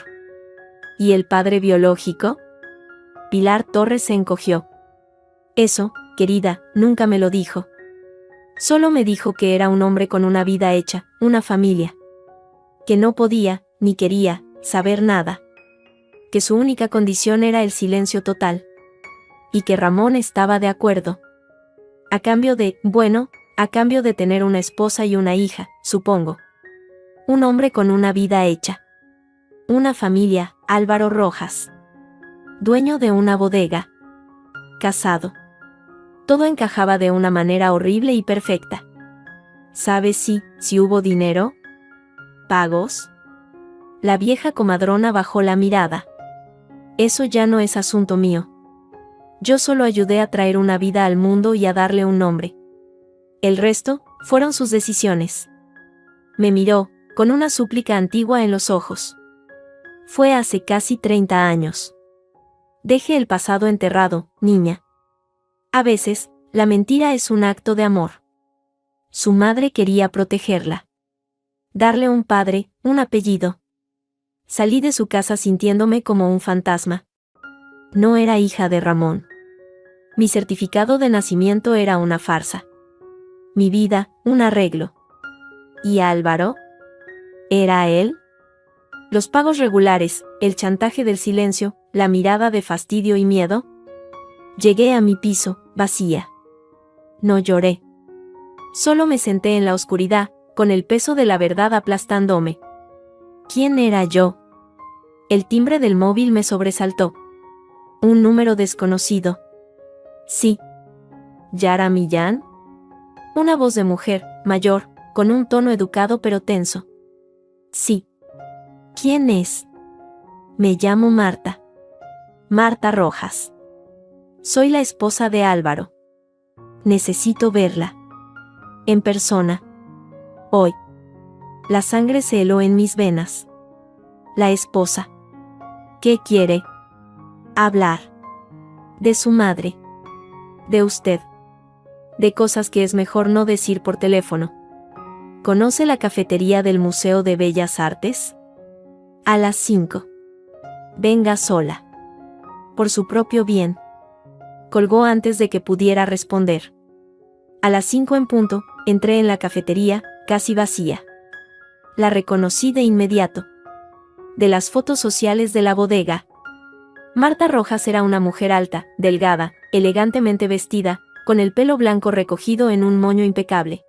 ¿Y el padre biológico? Pilar Torres se encogió. Eso, querida, nunca me lo dijo. Solo me dijo que era un hombre con una vida hecha, una familia. Que no podía, ni quería, saber nada. Que su única condición era el silencio total. Y que Ramón estaba de acuerdo. A cambio de tener una esposa y una hija, supongo. Un hombre con una vida hecha. Una familia, Álvaro Rojas. Dueño de una bodega. Casado. Todo encajaba de una manera horrible y perfecta. ¿Sabes si hubo dinero? ¿Pagos? La vieja comadrona bajó la mirada. Eso ya no es asunto mío. Yo solo ayudé a traer una vida al mundo y a darle un nombre. El resto, fueron sus decisiones. Me miró, con una súplica antigua en los ojos. Fue hace casi 30 años. Deje el pasado enterrado, niña. A veces, la mentira es un acto de amor. Su madre quería protegerla. Darle un padre, un apellido. Salí de su casa sintiéndome como un fantasma. No era hija de Ramón. Mi certificado de nacimiento era una farsa. Mi vida, un arreglo. ¿Y Álvaro? ¿Era él? Los pagos regulares, el chantaje del silencio, la mirada de fastidio y miedo. Llegué a mi piso, vacía. No lloré. Solo me senté en la oscuridad, con el peso de la verdad aplastándome. ¿Quién era yo? El timbre del móvil me sobresaltó. Un número desconocido. Sí. ¿Yara Millán? Una voz de mujer, mayor, con un tono educado pero tenso. Sí. ¿Quién es? Me llamo Marta. Marta Rojas. Soy la esposa de Álvaro. Necesito verla. En persona. Hoy. La sangre se heló en mis venas. La esposa. ¿Qué quiere? Hablar. De su madre. De usted. De cosas que es mejor no decir por teléfono. ¿Conoce la cafetería del Museo de Bellas Artes? A las 5. Venga sola. Por su propio bien. Colgó antes de que pudiera responder. A las 5 en punto, entré en la cafetería, casi vacía. La reconocí de inmediato. De las fotos sociales de la bodega. Marta Rojas era una mujer alta, delgada, elegantemente vestida, con el pelo blanco recogido en un moño impecable.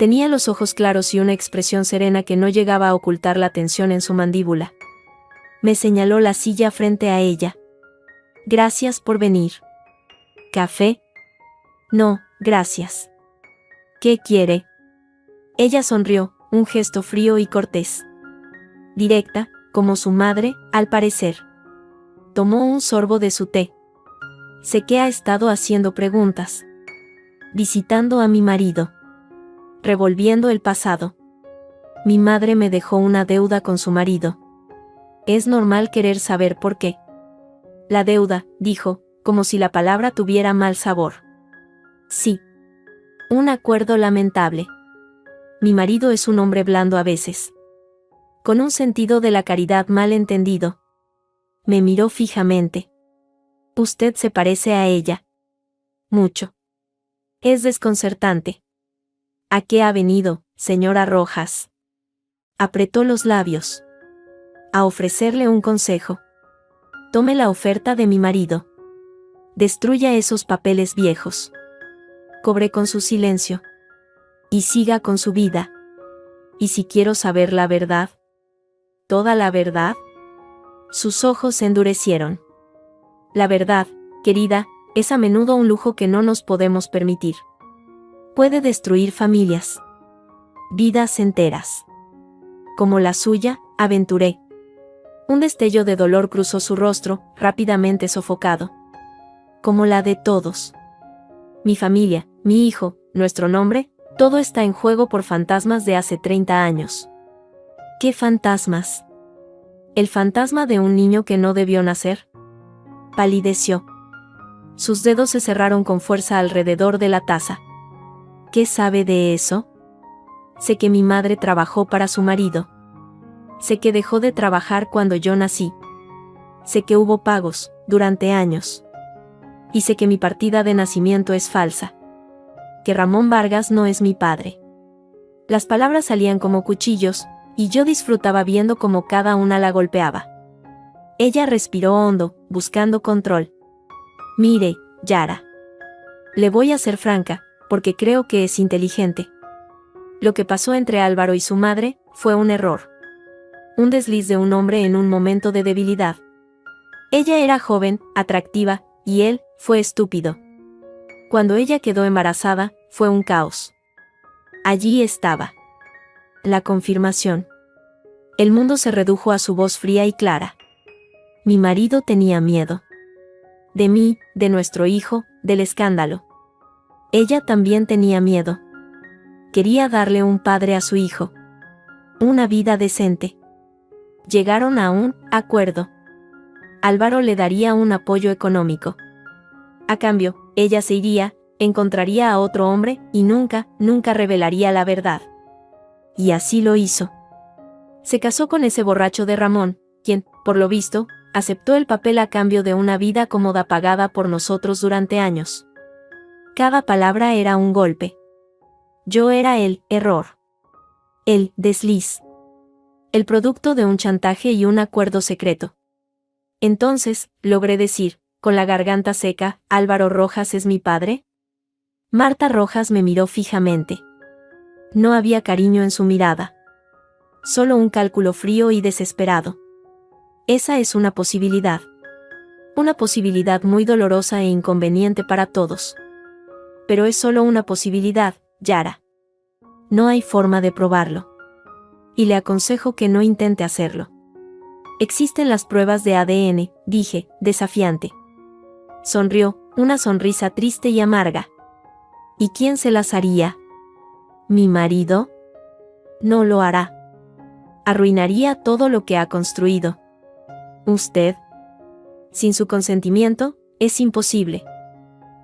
Tenía los ojos claros y una expresión serena que no llegaba a ocultar la tensión en su mandíbula. Me señaló la silla frente a ella. Gracias por venir. ¿Café? No, gracias. ¿Qué quiere? Ella sonrió, un gesto frío y cortés. Directa, como su madre, al parecer. Tomó un sorbo de su té. Sé que ha estado haciendo preguntas. Visitando a mi marido. Revolviendo el pasado. Mi madre me dejó una deuda con su marido. Es normal querer saber por qué. La deuda, dijo, como si la palabra tuviera mal sabor. Sí. Un acuerdo lamentable. Mi marido es un hombre blando a veces. Con un sentido de la caridad mal entendido. Me miró fijamente. Usted se parece a ella. Mucho. Es desconcertante. ¿A qué ha venido, señora Rojas? Apretó los labios. A ofrecerle un consejo. Tome la oferta de mi marido. Destruya esos papeles viejos. Cobre con su silencio. Y siga con su vida. ¿Y si quiero saber la verdad? ¿Toda la verdad? Sus ojos se endurecieron. La verdad, querida, es a menudo un lujo que no nos podemos permitir. Puede destruir familias. Vidas enteras. Como la suya, aventuré. Un destello de dolor cruzó su rostro, rápidamente sofocado. Como la de todos. Mi familia, mi hijo, nuestro nombre, todo está en juego por fantasmas de hace 30 años. ¿Qué fantasmas? ¿El fantasma de un niño que no debió nacer? Palideció. Sus dedos se cerraron con fuerza alrededor de la taza. ¿Qué sabe de eso? Sé que mi madre trabajó para su marido. Sé que dejó de trabajar cuando yo nací. Sé que hubo pagos, durante años. Y sé que mi partida de nacimiento es falsa. Que Ramón Vargas no es mi padre. Las palabras salían como cuchillos, y yo disfrutaba viendo cómo cada una la golpeaba. Ella respiró hondo, buscando control. Mire, Yara. Le voy a ser franca, porque creo que es inteligente. Lo que pasó entre Álvaro y su madre fue un error. Un desliz de un hombre en un momento de debilidad. Ella era joven, atractiva, y él fue estúpido. Cuando ella quedó embarazada, fue un caos. Allí estaba. La confirmación. El mundo se redujo a su voz fría y clara. Mi marido tenía miedo. De mí, de nuestro hijo, del escándalo. Ella también tenía miedo. Quería darle un padre a su hijo. Una vida decente. Llegaron a un acuerdo. Álvaro le daría un apoyo económico. A cambio, ella se iría, encontraría a otro hombre, y nunca revelaría la verdad. Y así lo hizo. Se casó con ese borracho de Ramón, quien, por lo visto, aceptó el papel a cambio de una vida cómoda pagada por nosotros durante años. Cada palabra era un golpe. Yo era el error. El desliz. El producto de un chantaje y un acuerdo secreto. Entonces, logré decir, con la garganta seca, ¿Álvaro Rojas es mi padre? Marta Rojas me miró fijamente. No había cariño en su mirada. Solo un cálculo frío y desesperado. Esa es una posibilidad. Una posibilidad muy dolorosa e inconveniente para todos. Pero es solo una posibilidad, Yara. No hay forma de probarlo. Y le aconsejo que no intente hacerlo. Existen las pruebas de ADN, dije, desafiante. Sonrió, una sonrisa triste y amarga. ¿Y quién se las haría? ¿Mi marido? No lo hará. Arruinaría todo lo que ha construido. ¿Usted? Sin su consentimiento, es imposible.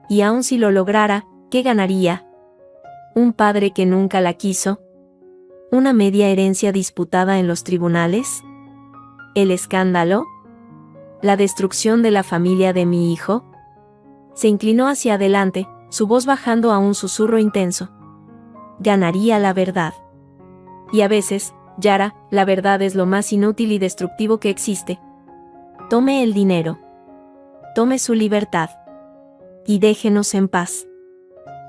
Y aun si lo lograra, ¿qué ganaría? ¿Un padre que nunca la quiso? ¿Una media herencia disputada en los tribunales? ¿El escándalo? ¿La destrucción de la familia de mi hijo? Se inclinó hacia adelante, su voz bajando a un susurro intenso. Ganaría la verdad. Y a veces, Yara, la verdad es lo más inútil y destructivo que existe. Tome el dinero. Tome su libertad. Y déjenos en paz.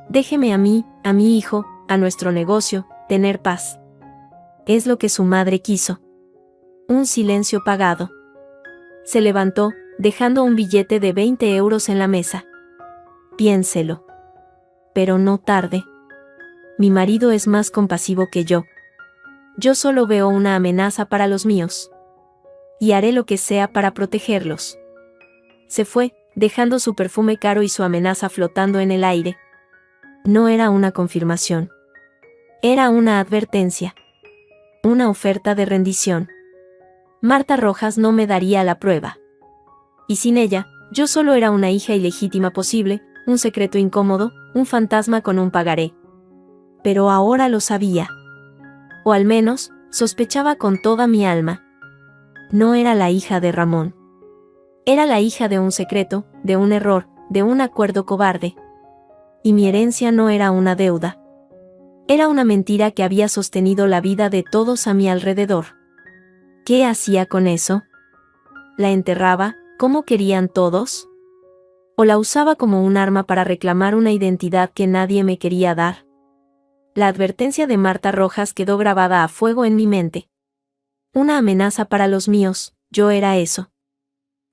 Déjeme a mí, a mi hijo, a nuestro negocio, tener paz. Es lo que su madre quiso. Un silencio pagado. Se levantó, dejando un billete de 20 euros en la mesa. Piénselo. Pero no tarde. Mi marido es más compasivo que yo. Yo solo veo una amenaza para los míos. Y haré lo que sea para protegerlos. Se fue, dejando su perfume caro y su amenaza flotando en el aire. No era una confirmación. Era una advertencia. Una oferta de rendición. Marta Rojas no me daría la prueba. Y sin ella, yo solo era una hija ilegítima posible, un secreto incómodo, un fantasma con un pagaré. Pero ahora lo sabía. O al menos, sospechaba con toda mi alma. No era la hija de Ramón. Era la hija de un secreto, de un error, de un acuerdo cobarde. Y mi herencia no era una deuda. Era una mentira que había sostenido la vida de todos a mi alrededor. ¿Qué hacía con eso? ¿La enterraba, como querían todos? ¿O la usaba como un arma para reclamar una identidad que nadie me quería dar? La advertencia de Marta Rojas quedó grabada a fuego en mi mente. Una amenaza para los míos, yo era eso.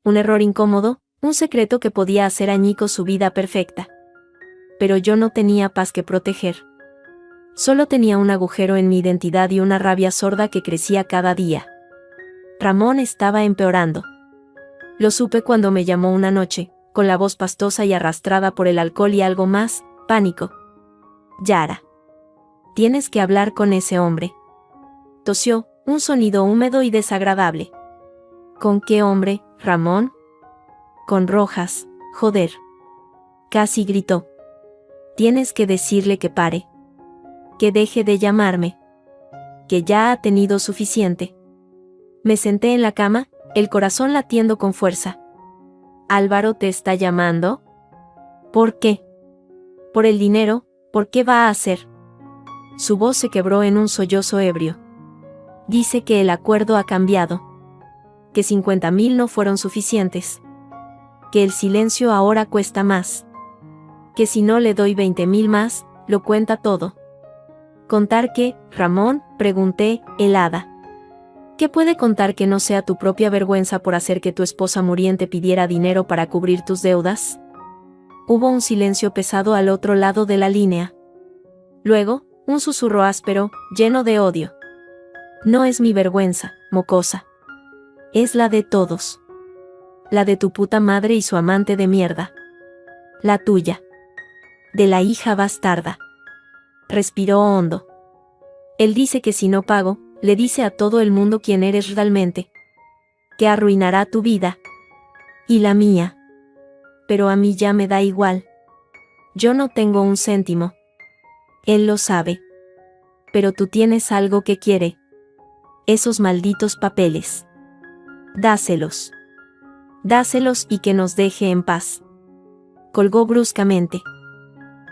Un error incómodo, un secreto que podía hacer añicos su vida perfecta. Pero yo no tenía paz que proteger. Solo tenía un agujero en mi identidad y una rabia sorda que crecía cada día. Ramón estaba empeorando. Lo supe cuando me llamó una noche, con la voz pastosa y arrastrada por el alcohol y algo más, pánico. Yara. Tienes que hablar con ese hombre. Tosió, un sonido húmedo y desagradable. ¿Con qué hombre, Ramón? Con Rojas, joder. Casi gritó. Tienes que decirle que pare. Que deje de llamarme. Que ya ha tenido suficiente. Me senté en la cama, el corazón latiendo con fuerza. ¿Álvaro te está llamando? ¿Por qué? Por el dinero, ¿por qué va a hacer? Su voz se quebró en un sollozo ebrio. Dice que el acuerdo ha cambiado. Que 50.000 no fueron suficientes. Que el silencio ahora cuesta más. Que si no le doy 20.000 más, lo cuenta todo. ¿Contar qué, Ramón?, pregunté, helada. ¿Qué puede contar que no sea tu propia vergüenza por hacer que tu esposa muriente pidiera dinero para cubrir tus deudas? Hubo un silencio pesado al otro lado de la línea. Luego, un susurro áspero, lleno de odio. No es mi vergüenza, mocosa. Es la de todos. La de tu puta madre y su amante de mierda. La tuya. De la hija bastarda. Respiró hondo. Él dice que si no pago, le dice a todo el mundo quién eres realmente. Que arruinará tu vida. Y la mía. Pero a mí ya me da igual. Yo no tengo un céntimo. Él lo sabe. Pero tú tienes algo que quiere. Esos malditos papeles. Dáselos. Dáselos y que nos deje en paz. Colgó bruscamente.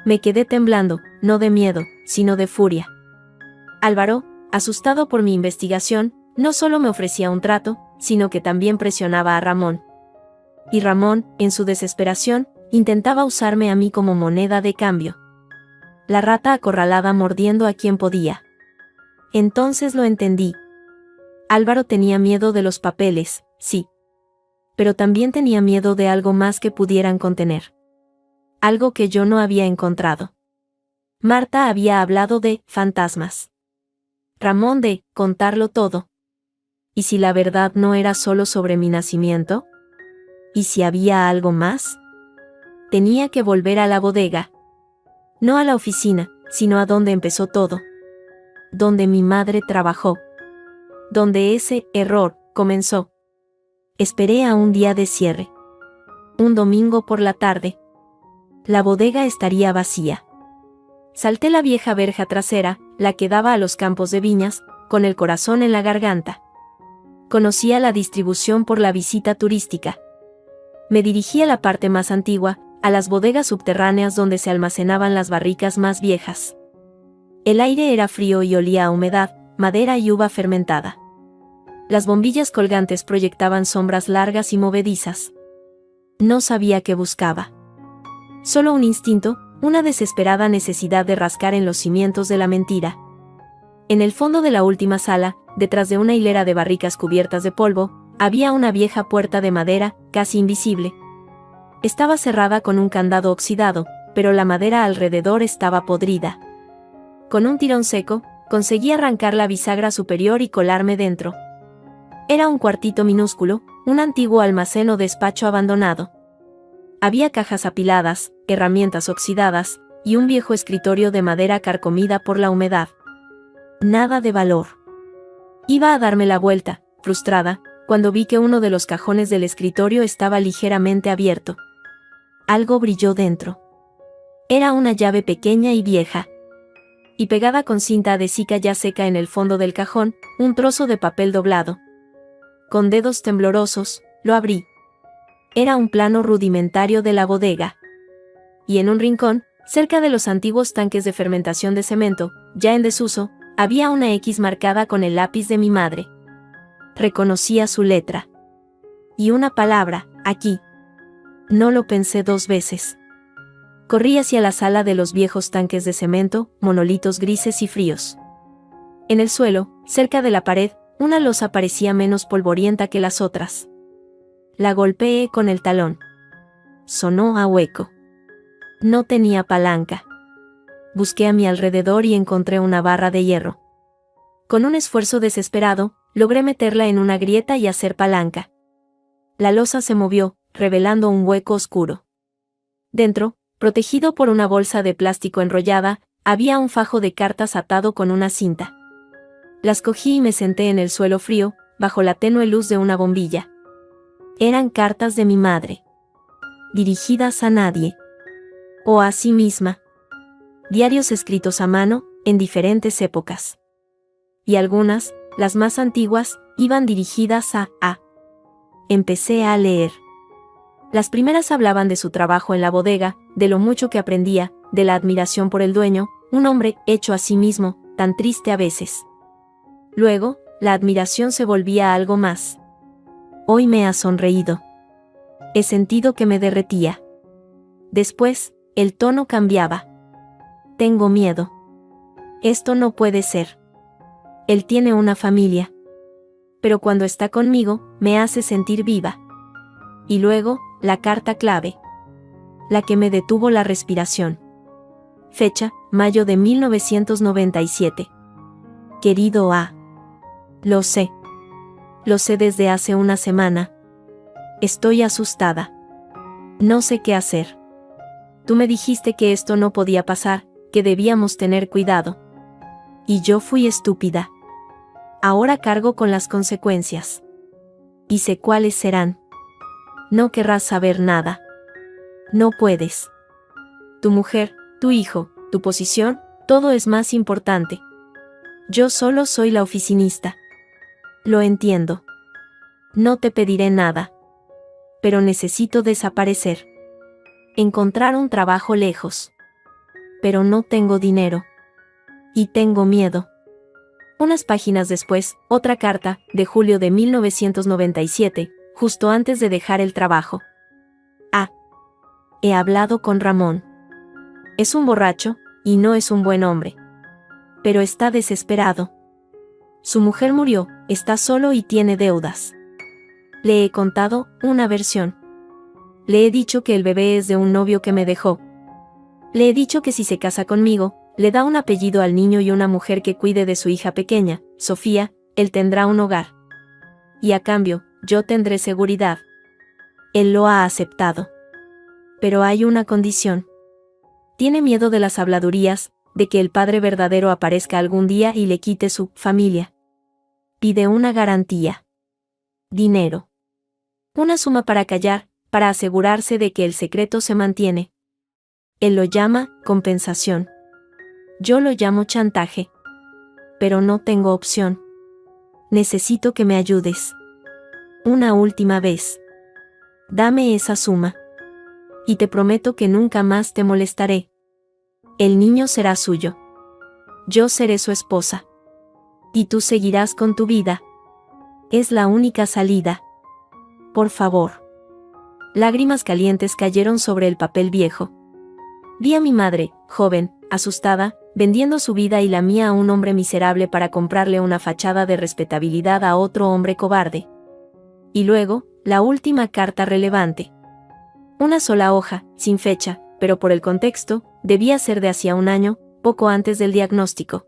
Me quedé temblando, no de miedo, sino de furia. Álvaro, asustado por mi investigación, no solo me ofrecía un trato, sino que también presionaba a Ramón. Y Ramón, en su desesperación, intentaba usarme a mí como moneda de cambio. La rata acorralada mordiendo a quien podía. Entonces lo entendí. Álvaro tenía miedo de los papeles, sí. Pero también tenía miedo de algo más que pudieran contener. Algo que yo no había encontrado. Marta había hablado de fantasmas. Ramón de contarlo todo. ¿Y si la verdad no era solo sobre mi nacimiento? ¿Y si había algo más? Tenía que volver a la bodega. No a la oficina, sino a donde empezó todo. Donde mi madre trabajó. Donde ese error comenzó. Esperé a un día de cierre. Un domingo por la tarde. La bodega estaría vacía. Salté la vieja verja trasera, la que daba a los campos de viñas, con el corazón en la garganta. Conocía la distribución por la visita turística. Me dirigí a la parte más antigua, a las bodegas subterráneas donde se almacenaban las barricas más viejas. El aire era frío y olía a humedad, madera y uva fermentada. Las bombillas colgantes proyectaban sombras largas y movedizas. No sabía qué buscaba. Solo un instinto, Una desesperada necesidad de rascar en los cimientos de la mentira. En el fondo de la última sala, detrás de una hilera de barricas cubiertas de polvo, había una vieja puerta de madera, casi invisible. Estaba cerrada con un candado oxidado, pero la madera alrededor estaba podrida. Con un tirón seco, conseguí arrancar la bisagra superior y colarme dentro. Era un cuartito minúsculo, un antiguo almacén o despacho abandonado. Había cajas apiladas, herramientas oxidadas, y un viejo escritorio de madera carcomida por la humedad. Nada de valor. Iba a darme la vuelta, frustrada, cuando vi que uno de los cajones del escritorio estaba ligeramente abierto. Algo brilló dentro. Era una llave pequeña y vieja. Y pegada con cinta adhesiva ya seca en el fondo del cajón, un trozo de papel doblado. Con dedos temblorosos, lo abrí. Era un plano rudimentario de la bodega. Y en un rincón, cerca de los antiguos tanques de fermentación de cemento, ya en desuso, había una X marcada con el lápiz de mi madre. Reconocía su letra. Y una palabra, aquí. No lo pensé 2 veces. Corrí hacia la sala de los viejos tanques de cemento, monolitos grises y fríos. En el suelo, cerca de la pared, una losa parecía menos polvorienta que las otras. La golpeé con el talón. Sonó a hueco. No tenía palanca. Busqué a mi alrededor y encontré una barra de hierro. Con un esfuerzo desesperado, logré meterla en una grieta y hacer palanca. La losa se movió, revelando un hueco oscuro. Dentro, protegido por una bolsa de plástico enrollada, había un fajo de cartas atado con una cinta. Las cogí y me senté en el suelo frío, bajo la tenue luz de una bombilla. Eran cartas de mi madre. Dirigidas a nadie. O a sí misma. Diarios escritos a mano, en diferentes épocas. Y algunas, las más antiguas, iban dirigidas a. Empecé a leer. Las primeras hablaban de su trabajo en la bodega, de lo mucho que aprendía, de la admiración por el dueño, un hombre hecho a sí mismo, tan triste a veces. Luego, la admiración se volvía algo más. Hoy me ha sonreído. He sentido que me derretía. Después, el tono cambiaba. Tengo miedo. Esto no puede ser. Él tiene una familia. Pero cuando está conmigo, me hace sentir viva. Y luego, la carta clave. La que me detuvo la respiración. Fecha, mayo de 1997. Querido A. Lo sé. Lo sé desde hace una semana. Estoy asustada. No sé qué hacer. Tú me dijiste que esto no podía pasar, que debíamos tener cuidado. Y yo fui estúpida. Ahora cargo con las consecuencias. Y sé cuáles serán. No querrás saber nada. No puedes. Tu mujer, tu hijo, tu posición, todo es más importante. Yo solo soy la oficinista. Lo entiendo. No te pediré nada. Pero necesito desaparecer. Encontrar un trabajo lejos. Pero no tengo dinero. Y tengo miedo. Unas páginas después, otra carta, de julio de 1997, justo antes de dejar el trabajo. He hablado con Ramón. Es un borracho, y no es un buen hombre. Pero está desesperado. Su mujer murió, está solo y tiene deudas. Le he contado una versión. Le he dicho que el bebé es de un novio que me dejó. Le he dicho que si se casa conmigo, le da un apellido al niño y una mujer que cuide de su hija pequeña, Sofía, él tendrá un hogar. Y a cambio, yo tendré seguridad. Él lo ha aceptado. Pero hay una condición. Tiene miedo de las habladurías, de que el padre verdadero aparezca algún día y le quite su familia. Pide una garantía. Dinero. Una suma para callar, para asegurarse de que el secreto se mantiene. Él lo llama compensación. Yo lo llamo chantaje. Pero no tengo opción. Necesito que me ayudes. Una última vez. Dame esa suma. Y te prometo que nunca más te molestaré. El niño será suyo. Yo seré su esposa. Y tú seguirás con tu vida. Es la única salida. Por favor. Lágrimas calientes cayeron sobre el papel viejo. Vi a mi madre, joven, asustada, vendiendo su vida y la mía a un hombre miserable para comprarle una fachada de respetabilidad a otro hombre cobarde. Y luego, la última carta relevante. Una sola hoja, sin fecha, pero por el contexto, debía ser de hacía un año, poco antes del diagnóstico.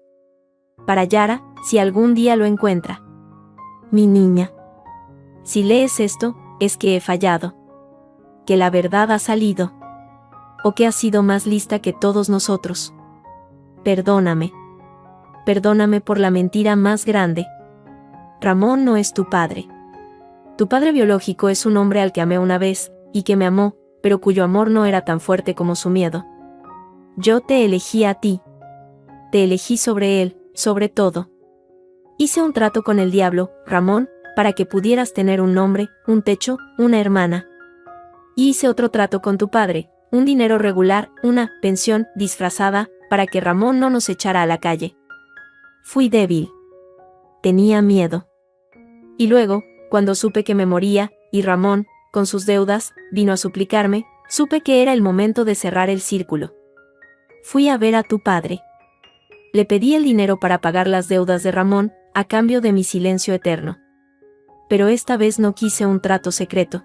Para Yara, si algún día lo encuentra. Mi niña. Si lees esto, es que he fallado. Que la verdad ha salido. O que has sido más lista que todos nosotros. Perdóname. Perdóname por la mentira más grande. Ramón no es tu padre. Tu padre biológico es un hombre al que amé una vez, y que me amó, pero cuyo amor no era tan fuerte como su miedo. Yo te elegí a ti. Te elegí sobre él, sobre todo. Hice un trato con el diablo, Ramón, para que pudieras tener un nombre, un techo, una hermana. Y hice otro trato con tu padre, un dinero regular, una pensión disfrazada, para que Ramón no nos echara a la calle. Fui débil. Tenía miedo. Y luego, cuando supe que me moría, y Ramón, con sus deudas, vino a suplicarme, supe que era el momento de cerrar el círculo. Fui a ver a tu padre. Le pedí el dinero para pagar las deudas de Ramón, a cambio de mi silencio eterno. Pero esta vez no quise un trato secreto.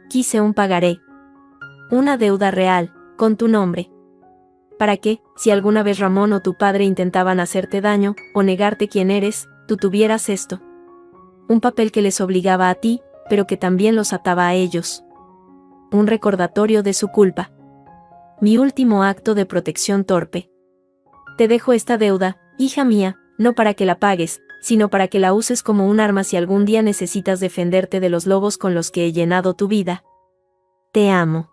Quise un pagaré. Una deuda real, con tu nombre. Para que, si alguna vez Ramón o tu padre intentaban hacerte daño, o negarte quién eres, tú tuvieras esto. Un papel que les obligaba a ti, pero que también los ataba a ellos. Un recordatorio de su culpa. Mi último acto de protección torpe. Te dejo esta deuda, hija mía, no para que la pagues, sino para que la uses como un arma si algún día necesitas defenderte de los lobos con los que he llenado tu vida. Te amo.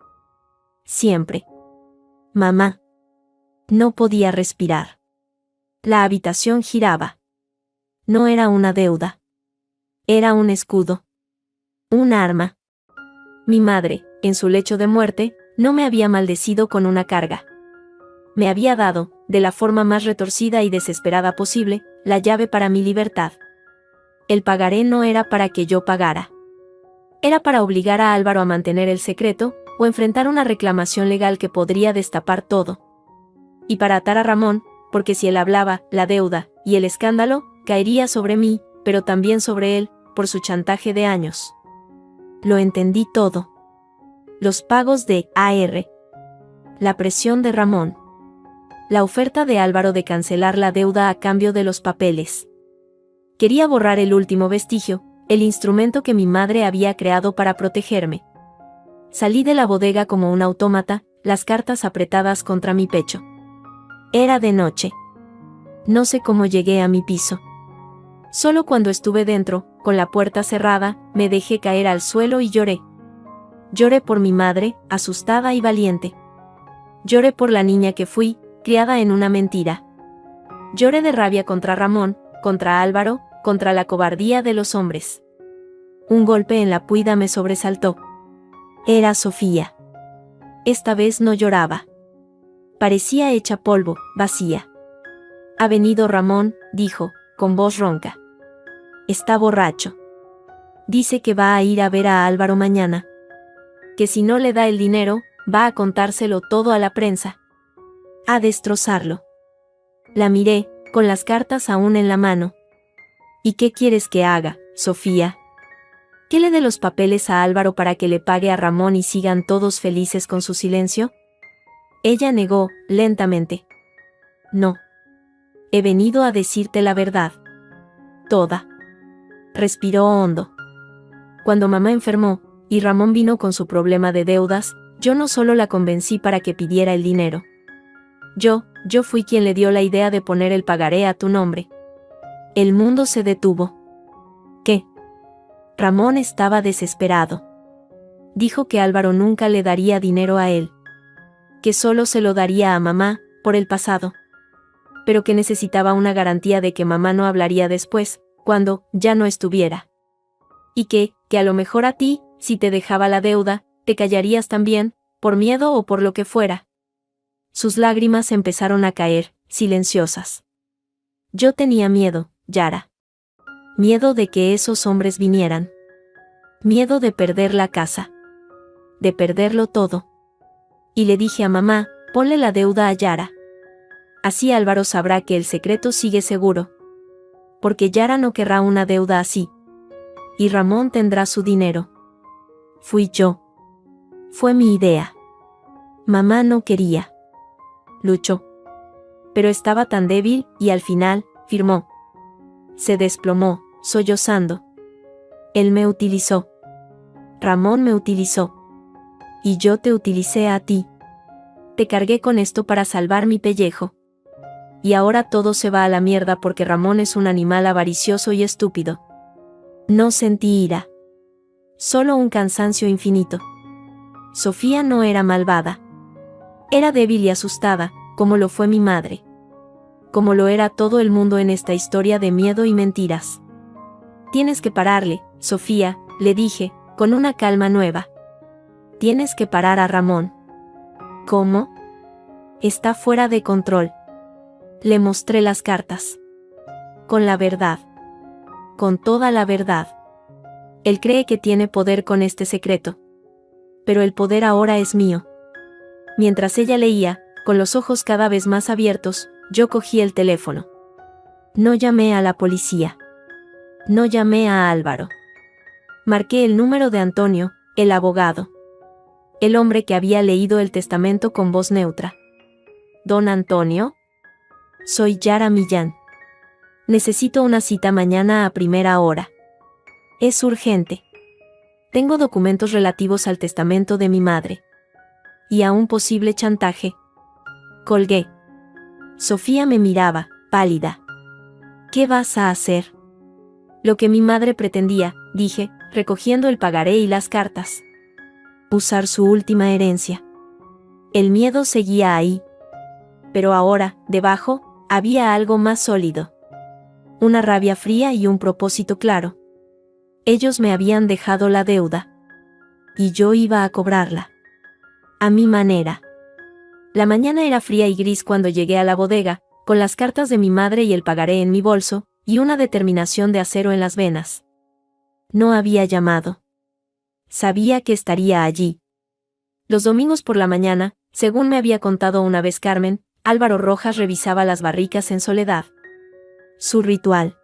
Siempre. Mamá. No podía respirar. La habitación giraba. No era una deuda. Era un escudo. Un arma. Mi madre, en su lecho de muerte, no me había maldecido con una carga. Me había dado, de la forma más retorcida y desesperada posible, la llave para mi libertad. El pagaré no era para que yo pagara. Era para obligar a Álvaro a mantener el secreto, o enfrentar una reclamación legal que podría destapar todo. Y para atar a Ramón, porque si él hablaba, la deuda, y el escándalo, caería sobre mí, pero también sobre él, por su chantaje de años. Lo entendí todo. Los pagos de AR. La presión de Ramón. La oferta de Álvaro de cancelar la deuda a cambio de los papeles. Quería borrar el último vestigio, el instrumento que mi madre había creado para protegerme. Salí de la bodega como un autómata, las cartas apretadas contra mi pecho. Era de noche. No sé cómo llegué a mi piso. Solo cuando estuve dentro, con la puerta cerrada, me dejé caer al suelo y lloré. Lloré por mi madre, asustada y valiente. Lloré por la niña que fui, criada en una mentira. Lloré de rabia contra Ramón, contra Álvaro, contra la cobardía de los hombres. Un golpe en la puida me sobresaltó. Era Sofía. Esta vez no lloraba. Parecía hecha polvo, vacía. Ha venido Ramón, dijo, con voz ronca. Está borracho. Dice que va a ir a ver a Álvaro mañana. Que si no le da el dinero, va a contárselo todo a la prensa. A destrozarlo. La miré, con las cartas aún en la mano. ¿Y qué quieres que haga, Sofía? ¿Que le dé los papeles a Álvaro para que le pague a Ramón y sigan todos felices con su silencio? Ella negó, lentamente. No. He venido a decirte la verdad. Toda. Respiró hondo. Cuando mamá enfermó, y Ramón vino con su problema de deudas, yo no solo la convencí para que pidiera el dinero. Yo fui quien le dio la idea de poner el pagaré a tu nombre. El mundo se detuvo. ¿Qué? Ramón estaba desesperado. Dijo que Álvaro nunca le daría dinero a él. Que solo se lo daría a mamá, por el pasado. Pero que necesitaba una garantía de que mamá no hablaría después, cuando ya no estuviera. Y que a lo mejor a ti, si te dejaba la deuda, te callarías también, por miedo o por lo que fuera. Sus lágrimas empezaron a caer, silenciosas. Yo tenía miedo, Yara. Miedo de que esos hombres vinieran. Miedo de perder la casa. De perderlo todo. Y le dije a mamá, Ponle la deuda a Yara. Así Álvaro sabrá que el secreto sigue seguro. Porque Yara no querrá una deuda así. Y Ramón tendrá su dinero. Fui yo. Fue mi idea. Mamá no quería. Luchó. Pero estaba tan débil y al final, firmó. Se desplomó, sollozando. Él me utilizó. Ramón me utilizó. Y yo te utilicé a ti. Te cargué con esto para salvar mi pellejo. Y ahora todo se va a la mierda porque Ramón es un animal avaricioso y estúpido. No sentí ira. Solo un cansancio infinito. Sofía no era malvada. Era débil y asustada, como lo fue mi madre. Como lo era todo el mundo en esta historia de miedo y mentiras. Tienes que pararle, Sofía, le dije, con una calma nueva. Tienes que parar a Ramón. ¿Cómo? Está fuera de control. Le mostré las cartas. Con la verdad. Con toda la verdad. Él cree que tiene poder con este secreto. Pero el poder ahora es mío. Mientras ella leía, con los ojos cada vez más abiertos, yo cogí el teléfono. No llamé a la policía. No llamé a Álvaro. Marqué el número de Antonio, el abogado. El hombre que había leído el testamento con voz neutra. ¿Don Antonio? Soy Yara Millán. Necesito una cita mañana a primera hora. Es urgente. Tengo documentos relativos al testamento de mi madre. Y a un posible chantaje. Colgué. Sofía me miraba, pálida. ¿Qué vas a hacer? Lo que mi madre pretendía, dije, recogiendo el pagaré y las cartas. Usar su última herencia. El miedo seguía ahí. Pero ahora, debajo, había algo más sólido. Una rabia fría y un propósito claro. Ellos me habían dejado la deuda. Y yo iba a cobrarla. A mi manera. La mañana era fría y gris cuando llegué a la bodega, con las cartas de mi madre y el pagaré en mi bolso, y una determinación de acero en las venas. No había llamado. Sabía que estaría allí. Los domingos por la mañana, según me había contado una vez Carmen, Álvaro Rojas revisaba las barricas en soledad. Su ritual.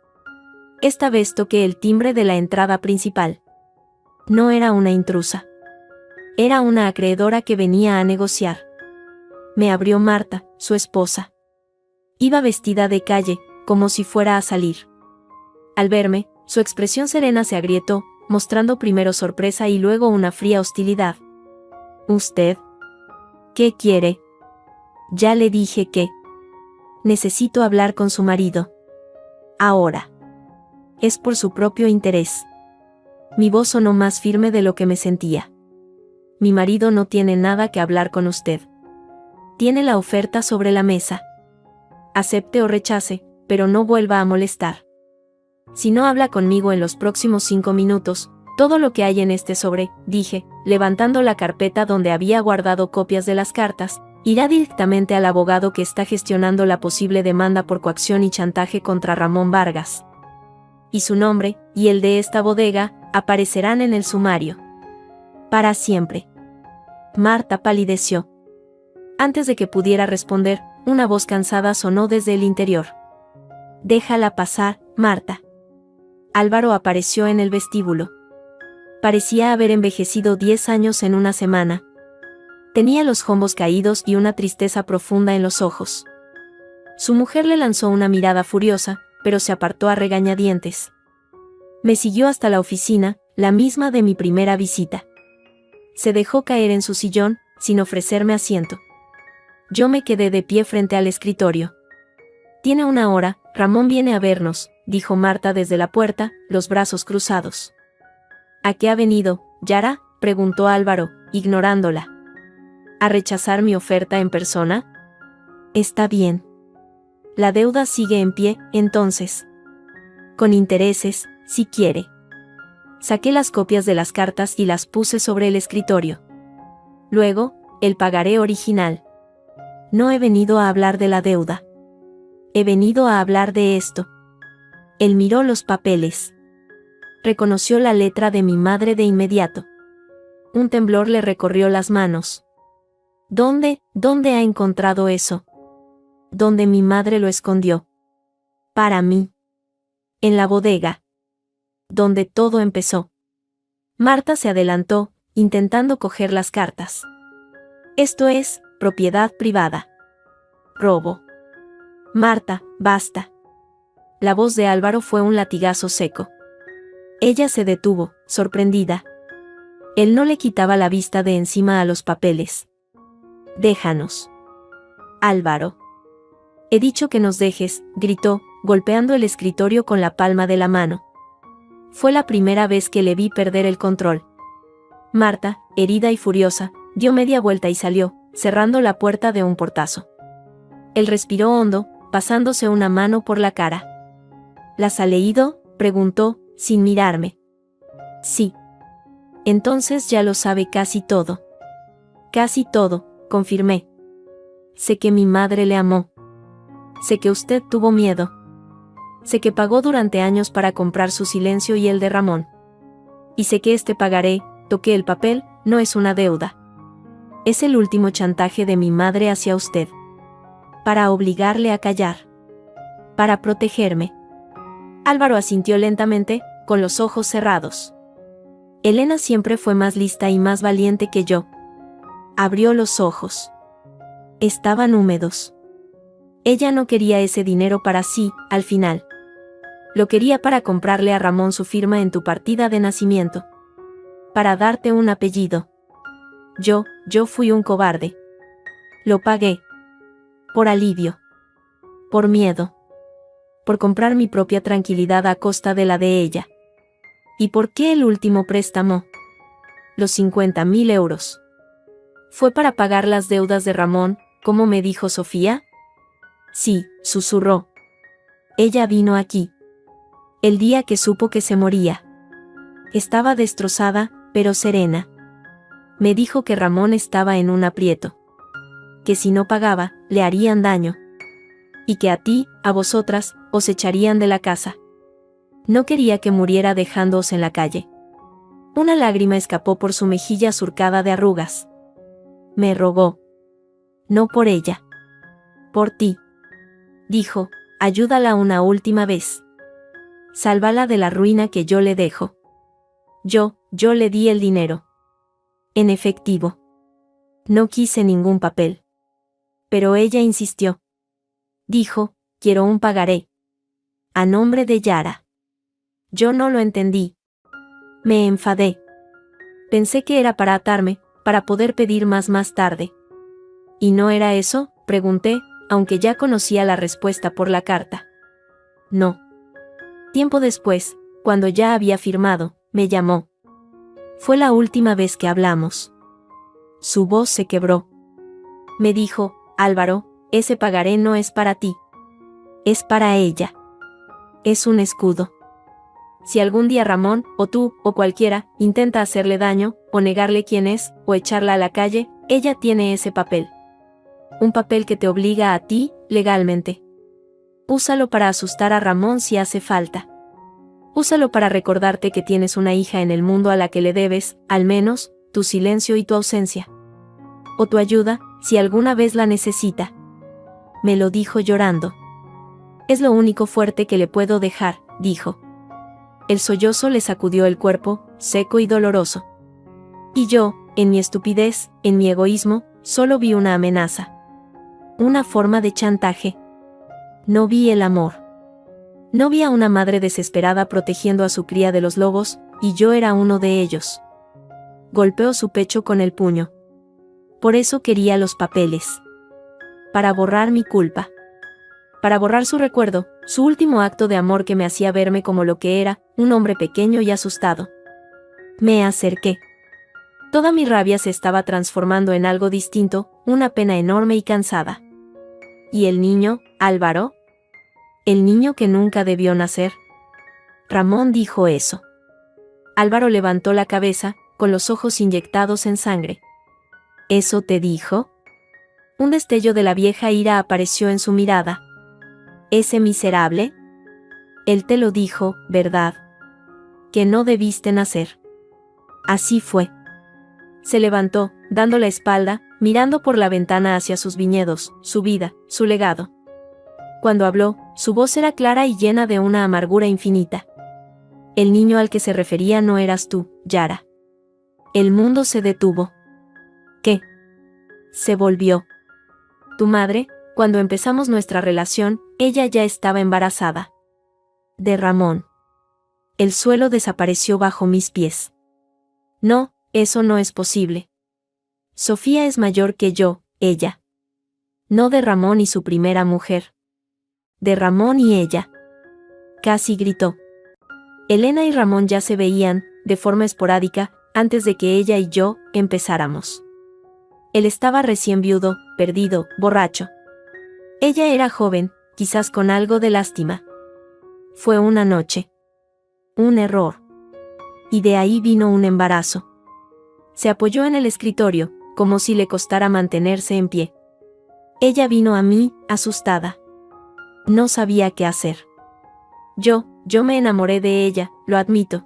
Esta vez toqué el timbre de la entrada principal. No era una intrusa. Era una acreedora que venía a negociar. Me abrió Marta, su esposa. Iba vestida de calle, como si fuera a salir. Al verme, su expresión serena se agrietó, mostrando primero sorpresa y luego una fría hostilidad. ¿Usted? ¿Qué quiere? Ya le dije que... Necesito hablar con su marido. Ahora. Es por su propio interés. Mi voz sonó más firme de lo que me sentía. Mi marido no tiene nada que hablar con usted. Tiene la oferta sobre la mesa. Acepte o rechace, pero no vuelva a molestar. Si no habla conmigo en los próximos 5 minutos, todo lo que hay en este sobre, dije, levantando la carpeta donde había guardado copias de las cartas, irá directamente al abogado que está gestionando la posible demanda por coacción y chantaje contra Ramón Vargas. Y su nombre, y el de esta bodega, aparecerán en el sumario. Para siempre. Marta palideció. Antes de que pudiera responder, una voz cansada sonó desde el interior. Déjala pasar, Marta. Álvaro apareció en el vestíbulo. Parecía haber envejecido 10 años en una semana. Tenía los hombros caídos y una tristeza profunda en los ojos. Su mujer le lanzó una mirada furiosa, pero se apartó a regañadientes. Me siguió hasta la oficina, la misma de mi primera visita. Se dejó caer en su sillón, sin ofrecerme asiento. Yo me quedé de pie frente al escritorio. Tiene una hora, Ramón viene a vernos, dijo Marta desde la puerta, los brazos cruzados. ¿A qué ha venido, Yara?, preguntó Álvaro, ignorándola. ¿A rechazar mi oferta en persona? Está bien. La deuda sigue en pie, entonces. Con intereses, si quiere. Saqué las copias de las cartas y las puse sobre el escritorio. Luego, el pagaré original. No he venido a hablar de la deuda. He venido a hablar de esto. Él miró los papeles. Reconoció la letra de mi madre de inmediato. Un temblor le recorrió las manos. ¿Dónde ha encontrado eso? ¿Dónde mi madre lo escondió? Para mí. En la bodega. Donde todo empezó. Marta se adelantó, intentando coger las cartas. Esto es propiedad privada. Robo. Marta, basta. La voz de Álvaro fue un latigazo seco. Ella se detuvo, sorprendida. Él no le quitaba la vista de encima a los papeles. Déjanos. Álvaro. He dicho que nos dejes, gritó, golpeando el escritorio con la palma de la mano. Fue la primera vez que le vi perder el control. Marta, herida y furiosa, dio media vuelta y salió, cerrando la puerta de un portazo. Él respiró hondo, pasándose una mano por la cara. ¿Las ha leído?, preguntó, sin mirarme. Sí. Entonces ya lo sabe casi todo. Casi todo, confirmé. Sé que mi madre le amó. Sé que usted tuvo miedo. Sé que pagó durante años para comprar su silencio y el de Ramón. Y sé que este pagaré, toqué el papel, no es una deuda. Es el último chantaje de mi madre hacia usted. Para obligarle a callar. Para protegerme. Álvaro asintió lentamente, con los ojos cerrados. Elena siempre fue más lista y más valiente que yo. Abrió los ojos. Estaban húmedos. Ella no quería ese dinero para sí, al final. Lo quería para comprarle a Ramón su firma en tu partida de nacimiento. Para darte un apellido. Yo fui un cobarde. Lo pagué. Por alivio. Por miedo. Por comprar mi propia tranquilidad a costa de la de ella. ¿Y por qué el último préstamo? Los 50.000 euros. ¿Fue para pagar las deudas de Ramón, como me dijo Sofía? Sí, susurró. Ella vino aquí. El día que supo que se moría. Estaba destrozada, pero serena. Me dijo que Ramón estaba en un aprieto. Que si no pagaba, le harían daño. Y que a ti, a vosotras, os echarían de la casa. No quería que muriera dejándoos en la calle. Una lágrima escapó por su mejilla surcada de arrugas. Me rogó. No por ella. Por ti. Dijo, ayúdala una última vez. Sálvala de la ruina que yo le dejo. Yo le di el dinero. En efectivo. No quise ningún papel. Pero ella insistió. Dijo, quiero un pagaré. A nombre de Yara. Yo no lo entendí. Me enfadé. Pensé que era para atarme, para poder pedir más tarde. ¿Y no era eso?, pregunté, aunque ya conocía la respuesta por la carta. No. Tiempo después, cuando ya había firmado, me llamó. Fue la última vez que hablamos. Su voz se quebró. Me dijo, Álvaro, ese pagaré no es para ti. Es para ella. Es un escudo. Si algún día Ramón, o tú, o cualquiera, intenta hacerle daño, o negarle quién es, o echarla a la calle, ella tiene ese papel. Un papel que te obliga a ti, legalmente. Úsalo para asustar a Ramón si hace falta. Úsalo para recordarte que tienes una hija en el mundo a la que le debes, al menos, tu silencio y tu ausencia. O tu ayuda, si alguna vez la necesita. Me lo dijo llorando. Es lo único fuerte que le puedo dejar, dijo. El sollozo le sacudió el cuerpo, seco y doloroso. Y yo, en mi estupidez, en mi egoísmo, solo vi una amenaza. Una forma de chantaje. No vi el amor. No vi a una madre desesperada protegiendo a su cría de los lobos, y yo era uno de ellos. Golpeó su pecho con el puño. Por eso quería los papeles. Para borrar mi culpa. Para borrar su recuerdo, su último acto de amor que me hacía verme como lo que era, un hombre pequeño y asustado. Me acerqué. Toda mi rabia se estaba transformando en algo distinto, una pena enorme y cansada. ¿Y el niño, Álvaro? ¿El niño que nunca debió nacer? Ramón dijo eso. Álvaro levantó la cabeza, con los ojos inyectados en sangre. ¿Eso te dijo? Un destello de la vieja ira apareció en su mirada. ¿Ese miserable? Él te lo dijo, ¿verdad? Que no debiste nacer. Así fue. Se levantó, dando la espalda, mirando por la ventana hacia sus viñedos, su vida, su legado. Cuando habló, su voz era clara y llena de una amargura infinita. El niño al que se refería no eras tú, Yara. El mundo se detuvo. ¿Qué? Se volvió. Tu madre, cuando empezamos nuestra relación, ella ya estaba embarazada. De Ramón. El suelo desapareció bajo mis pies. No, eso no es posible. Sofía es mayor que yo, ella. No de Ramón y su primera mujer. De Ramón y ella. Casi gritó. Elena y Ramón ya se veían, de forma esporádica, antes de que ella y yo empezáramos. Él estaba recién viudo, perdido, borracho. Ella era joven, quizás con algo de lástima. Fue una noche. Un error. Y de ahí vino un embarazo. Se apoyó en el escritorio, como si le costara mantenerse en pie. Ella vino a mí, asustada. No sabía qué hacer. Yo me enamoré de ella, lo admito.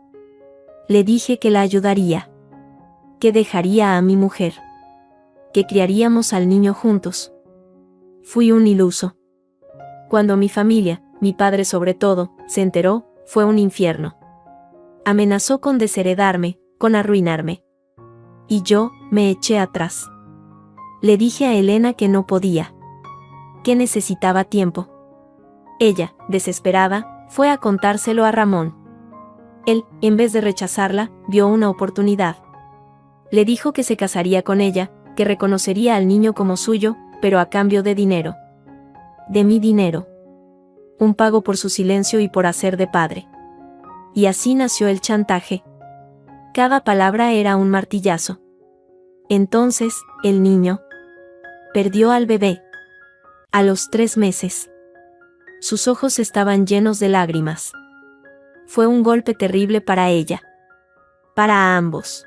Le dije que la ayudaría. Que dejaría a mi mujer. Que criaríamos al niño juntos. Fui un iluso. Cuando mi familia, mi padre sobre todo, se enteró, fue un infierno. Amenazó con desheredarme, con arruinarme. Y yo me eché atrás. Le dije a Elena que no podía. Que necesitaba tiempo. Ella, desesperada, fue a contárselo a Ramón. Él, en vez de rechazarla, vio una oportunidad. Le dijo que se casaría con ella, que reconocería al niño como suyo, pero a cambio de dinero. De mi dinero. Un pago por su silencio y por hacer de padre. Y así nació el chantaje. Cada palabra era un martillazo. Entonces, el niño perdió al bebé. A los 3 meses. Sus ojos estaban llenos de lágrimas. Fue un golpe terrible para ella. Para ambos.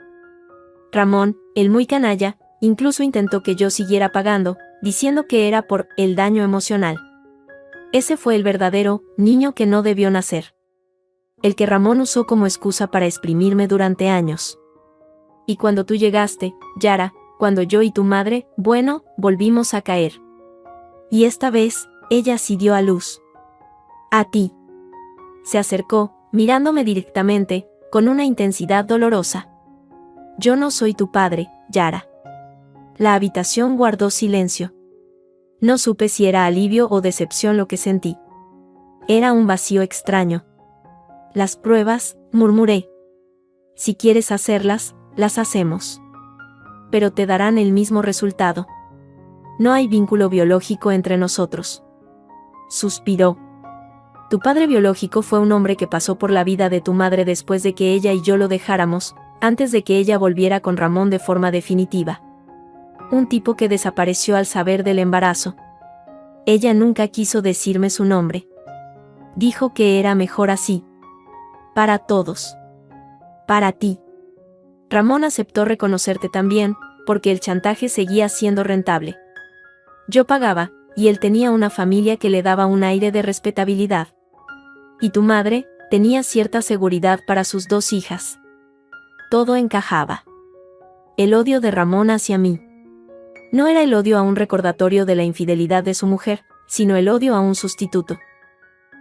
Ramón, el muy canalla, incluso intentó que yo siguiera pagando, diciendo que era por el daño emocional. Ese fue el verdadero niño que no debió nacer. El que Ramón usó como excusa para exprimirme durante años. Y cuando tú llegaste, Yara, cuando yo y tu madre, bueno, volvimos a caer. Y esta vez, ella sí dio a luz. A ti. Se acercó, mirándome directamente, con una intensidad dolorosa. Yo no soy tu padre, Yara. La habitación guardó silencio. No supe si era alivio o decepción lo que sentí. Era un vacío extraño. Las pruebas, murmuré. Si quieres hacerlas, las hacemos. Pero te darán el mismo resultado. No hay vínculo biológico entre nosotros. Suspiró. Tu padre biológico fue un hombre que pasó por la vida de tu madre después de que ella y yo lo dejáramos, antes de que ella volviera con Ramón de forma definitiva. Un tipo que desapareció al saber del embarazo. Ella nunca quiso decirme su nombre. Dijo que era mejor así. Para todos. Para ti. Ramón aceptó reconocerte también, porque el chantaje seguía siendo rentable. Yo pagaba, y él tenía una familia que le daba un aire de respetabilidad. Y tu madre tenía cierta seguridad para sus 2 hijas. Todo encajaba. El odio de Ramón hacia mí. No era el odio a un recordatorio de la infidelidad de su mujer, sino el odio a un sustituto.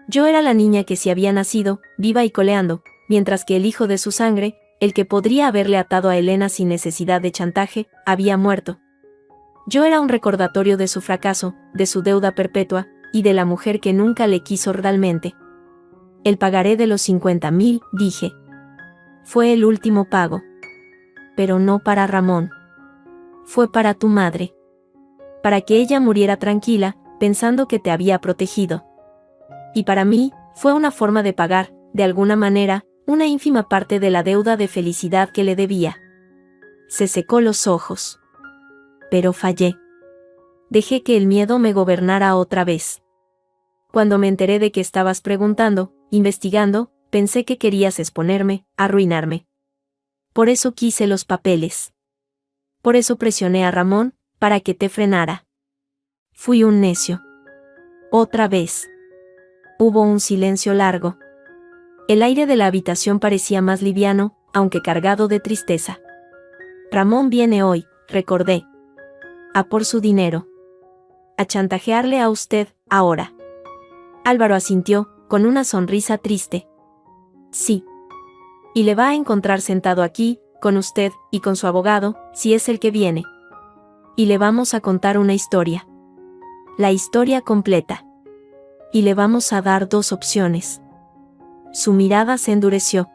Yo era la niña que si había nacido, viva y coleando, mientras que el hijo de su sangre, el que podría haberle atado a Elena sin necesidad de chantaje, había muerto. Yo era un recordatorio de su fracaso, de su deuda perpetua, y de la mujer que nunca le quiso realmente. El pagaré de los 50.000, dije. Fue el último pago. Pero no para Ramón. Fue para tu madre. Para que ella muriera tranquila, pensando que te había protegido. Y para mí, fue una forma de pagar, de alguna manera, una ínfima parte de la deuda de felicidad que le debía. Se secó los ojos. Pero fallé. Dejé que el miedo me gobernara otra vez. Cuando me enteré de que estabas preguntando, investigando, pensé que querías exponerme, arruinarme. Por eso quise los papeles. Por eso presioné a Ramón, para que te frenara. Fui un necio. Otra vez. Hubo un silencio largo. El aire de la habitación parecía más liviano, aunque cargado de tristeza. Ramón viene hoy, recordé. a por su dinero. A chantajearle a usted, ahora. Álvaro asintió, con una sonrisa triste. Sí. Y le va a encontrar sentado aquí, con usted, y con su abogado, si es el que viene. Y le vamos a contar una historia. La historia completa. Y le vamos a dar 2 opciones. Su mirada se endureció.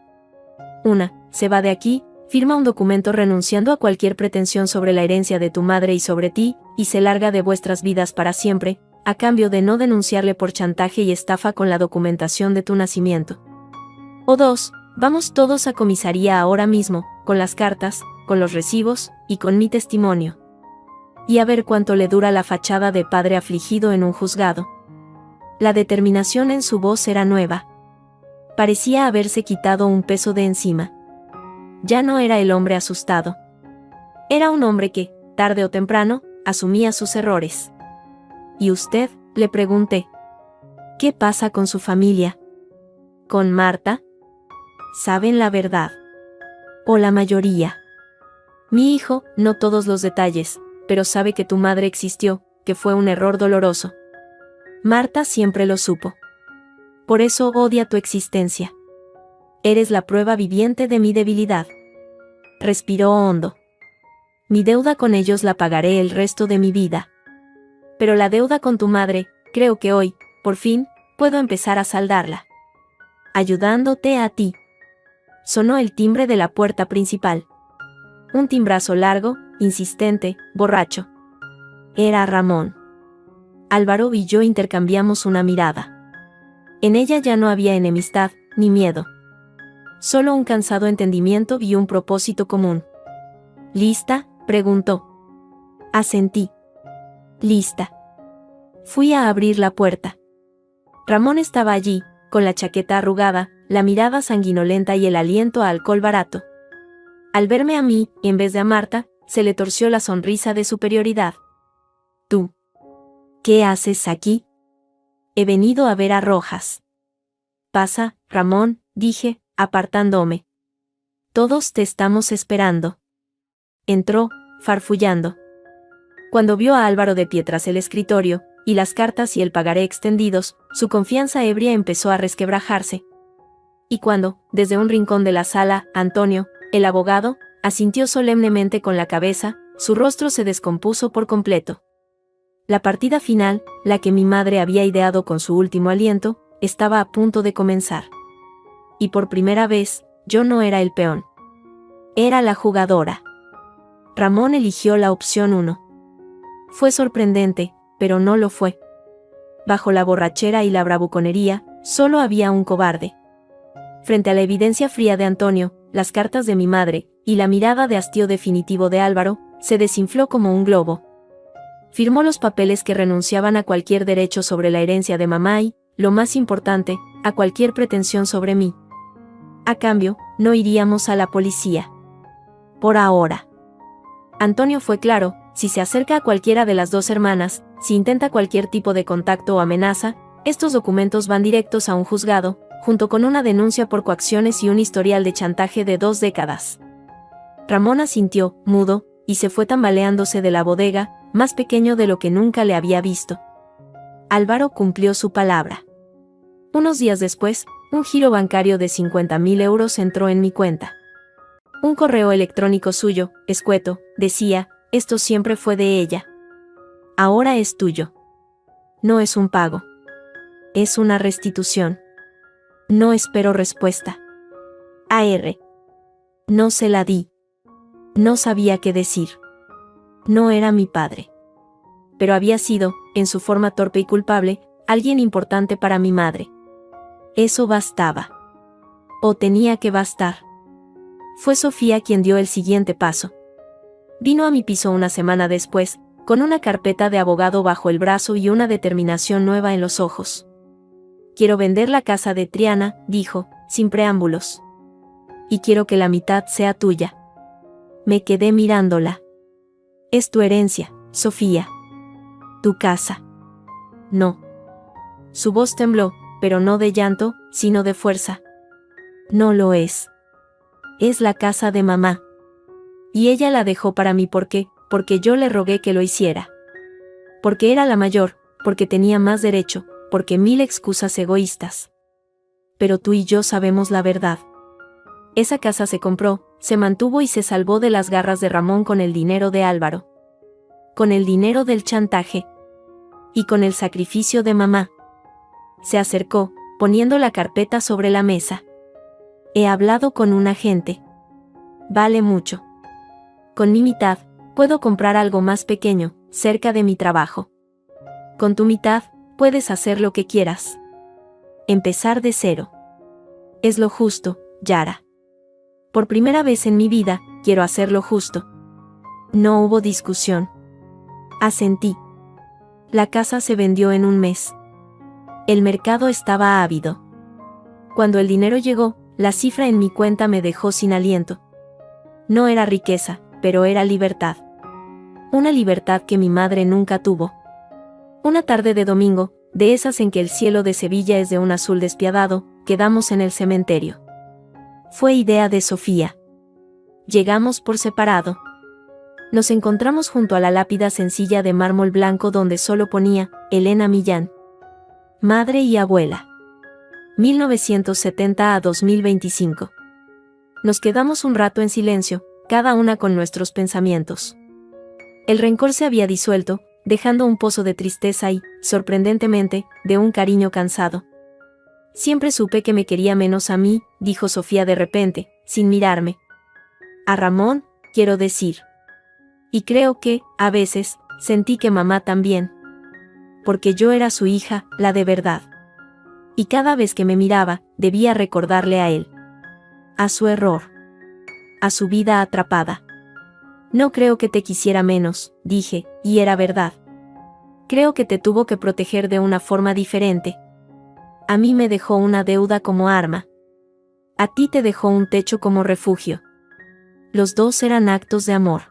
Una, se va de aquí, firma un documento renunciando a cualquier pretensión sobre la herencia de tu madre y sobre ti, y se larga de vuestras vidas para siempre, a cambio de no denunciarle por chantaje y estafa con la documentación de tu nacimiento. O 2, vamos todos a comisaría ahora mismo, con las cartas, con los recibos, y con mi testimonio. Y a ver cuánto le dura la fachada de padre afligido en un juzgado. La determinación en su voz era nueva. Parecía haberse quitado un peso de encima. Ya no era el hombre asustado. Era un hombre que, tarde o temprano, asumía sus errores. ¿Y usted?, le pregunté. ¿Qué pasa con su familia? ¿Con Marta? ¿Saben la verdad? ¿O la mayoría? Mi hijo, no todos los detalles, pero sabe que tu madre existió, que fue un error doloroso. Marta siempre lo supo. Por eso odia tu existencia. Eres la prueba viviente de mi debilidad. Respiró hondo. Mi deuda con ellos la pagaré el resto de mi vida. Pero la deuda con tu madre, creo que hoy, por fin, puedo empezar a saldarla. Ayudándote a ti. Sonó el timbre de la puerta principal. Un timbrazo largo, insistente, borracho. Era Ramón. Álvaro y yo intercambiamos una mirada. En ella ya no había enemistad, ni miedo. Solo un cansado entendimiento y un propósito común. ¿Lista?, preguntó. Asentí. Lista. Fui a abrir la puerta. Ramón estaba allí, con la chaqueta arrugada, la mirada sanguinolenta y el aliento a alcohol barato. Al verme a mí, en vez de a Marta, se le torció la sonrisa de superioridad. ¿Tú? ¿Qué haces aquí? He venido a ver a Rojas. Pasa, Ramón, dije, apartándome. Todos te estamos esperando. Entró, farfullando. Cuando vio a Álvaro de pie tras el escritorio, y las cartas y el pagaré extendidos, su confianza ebria empezó a resquebrajarse. Y cuando, desde un rincón de la sala, Antonio, el abogado, asintió solemnemente con la cabeza, su rostro se descompuso por completo. La partida final, la que mi madre había ideado con su último aliento, estaba a punto de comenzar. Y por primera vez, yo no era el peón. Era la jugadora. Ramón eligió la opción 1. Fue sorprendente, pero no lo fue. Bajo la borrachera y la bravuconería, solo había un cobarde. Frente a la evidencia fría de Antonio, las cartas de mi madre, y la mirada de hastío definitivo de Álvaro, se desinfló como un globo. Firmó los papeles que renunciaban a cualquier derecho sobre la herencia de mamá y, lo más importante, a cualquier pretensión sobre mí. A cambio, no iríamos a la policía. Por ahora. Antonio fue claro: si se acerca a cualquiera de las 2 hermanas, si intenta cualquier tipo de contacto o amenaza, estos documentos van directos a un juzgado, junto con una denuncia por coacciones y un historial de chantaje de 2 décadas. Ramón asintió, mudo, y se fue tambaleándose de la bodega, más pequeño de lo que nunca le había visto. Álvaro cumplió su palabra. Unos días después, un giro bancario de 50.000 euros entró en mi cuenta. Un correo electrónico suyo, escueto, decía: esto siempre fue de ella. Ahora es tuyo. No es un pago. Es una restitución. No espero respuesta. AR. No se la di. No sabía qué decir. No era mi padre. Pero había sido, en su forma torpe y culpable, alguien importante para mi madre. Eso bastaba. O tenía que bastar. Fue Sofía quien dio el siguiente paso. Vino a mi piso una semana después, con una carpeta de abogado bajo el brazo y una determinación nueva en los ojos. Quiero vender la casa de Triana, dijo, sin preámbulos. Y quiero que la mitad sea tuya. Me quedé mirándola. Es tu herencia, Sofía. Tu casa. No. Su voz tembló, pero no de llanto, sino de fuerza. No lo es. Es la casa de mamá. Y ella la dejó para mí porque, porque yo le rogué que lo hiciera. Porque era la mayor, porque tenía más derecho, porque mil excusas egoístas. Pero tú y yo sabemos la verdad. Esa casa se compró, se mantuvo y se salvó de las garras de Ramón con el dinero de Álvaro. Con el dinero del chantaje. Y con el sacrificio de mamá. Se acercó, poniendo la carpeta sobre la mesa. He hablado con un agente. Vale mucho. Con mi mitad, puedo comprar algo más pequeño, cerca de mi trabajo. Con tu mitad, puedes hacer lo que quieras. Empezar de cero. Es lo justo, Yara. Por primera vez en mi vida, quiero hacer lo justo. No hubo discusión. Asentí. La casa se vendió en un mes. El mercado estaba ávido. Cuando el dinero llegó, la cifra en mi cuenta me dejó sin aliento. No era riqueza, pero era libertad. Una libertad que mi madre nunca tuvo. Una tarde de domingo, de esas en que el cielo de Sevilla es de un azul despiadado, quedamos en el cementerio. Fue idea de Sofía. Llegamos por separado. Nos encontramos junto a la lápida sencilla de mármol blanco donde solo ponía Elena Millán. Madre y abuela. 1970 a 2025. Nos quedamos un rato en silencio, cada una con nuestros pensamientos. El rencor se había disuelto, dejando un pozo de tristeza y, sorprendentemente, de un cariño cansado. Siempre supe que me quería menos a mí, dijo Sofía de repente, sin mirarme. A Ramón, quiero decir. Y creo que, a veces, sentí que mamá también. Porque yo era su hija, la de verdad. Y cada vez que me miraba, debía recordarle a él. A su error. A su vida atrapada. No creo que te quisiera menos, dije, y era verdad. Creo que te tuvo que proteger de una forma diferente. A mí me dejó una deuda como arma. A ti te dejó un techo como refugio. Los dos eran actos de amor.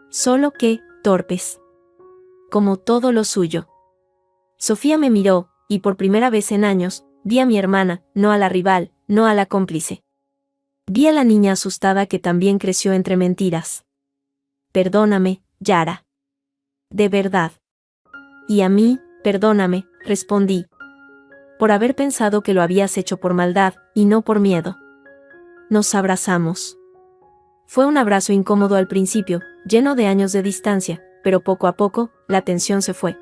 Solo que, torpes. Como todo lo suyo. Sofía me miró, y por primera vez en años, vi a mi hermana, no a la rival, no a la cómplice. Vi a la niña asustada que también creció entre mentiras. Perdóname, Yara. De verdad. Y a mí, perdóname, respondí. Por haber pensado que lo habías hecho por maldad, y no por miedo. Nos abrazamos. Fue un abrazo incómodo al principio, lleno de años de distancia, pero poco a poco, la tensión se fue.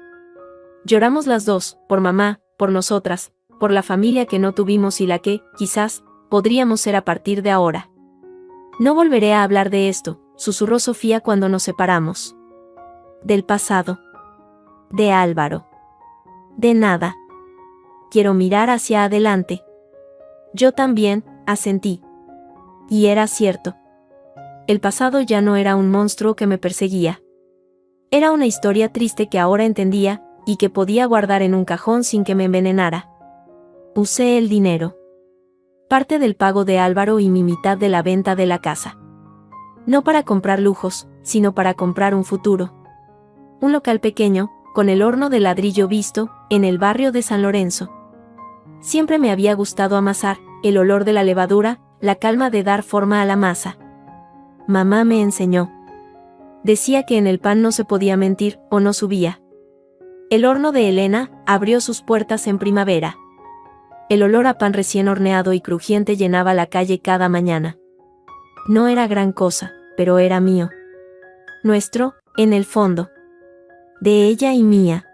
Lloramos las dos, por mamá, por nosotras, por la familia que no tuvimos y la que, quizás, podríamos ser a partir de ahora. No volveré a hablar de esto, susurró Sofía cuando nos separamos. Del pasado. De Álvaro. De nada. Quiero mirar hacia adelante. Yo también, asentí. Y era cierto. El pasado ya no era un monstruo que me perseguía. Era una historia triste que ahora entendía, y que podía guardar en un cajón sin que me envenenara. Usé el dinero. Parte del pago de Álvaro y mi mitad de la venta de la casa. No para comprar lujos, sino para comprar un futuro. Un local pequeño, con el horno de ladrillo visto, en el barrio de San Lorenzo. Siempre me había gustado amasar, el olor de la levadura, la calma de dar forma a la masa. Mamá me enseñó. Decía que en el pan no se podía mentir, o no subía. El horno de Elena abrió sus puertas en primavera. El olor a pan recién horneado y crujiente llenaba la calle cada mañana. No era gran cosa, pero era mío. Nuestro, en el fondo. De ella y mía.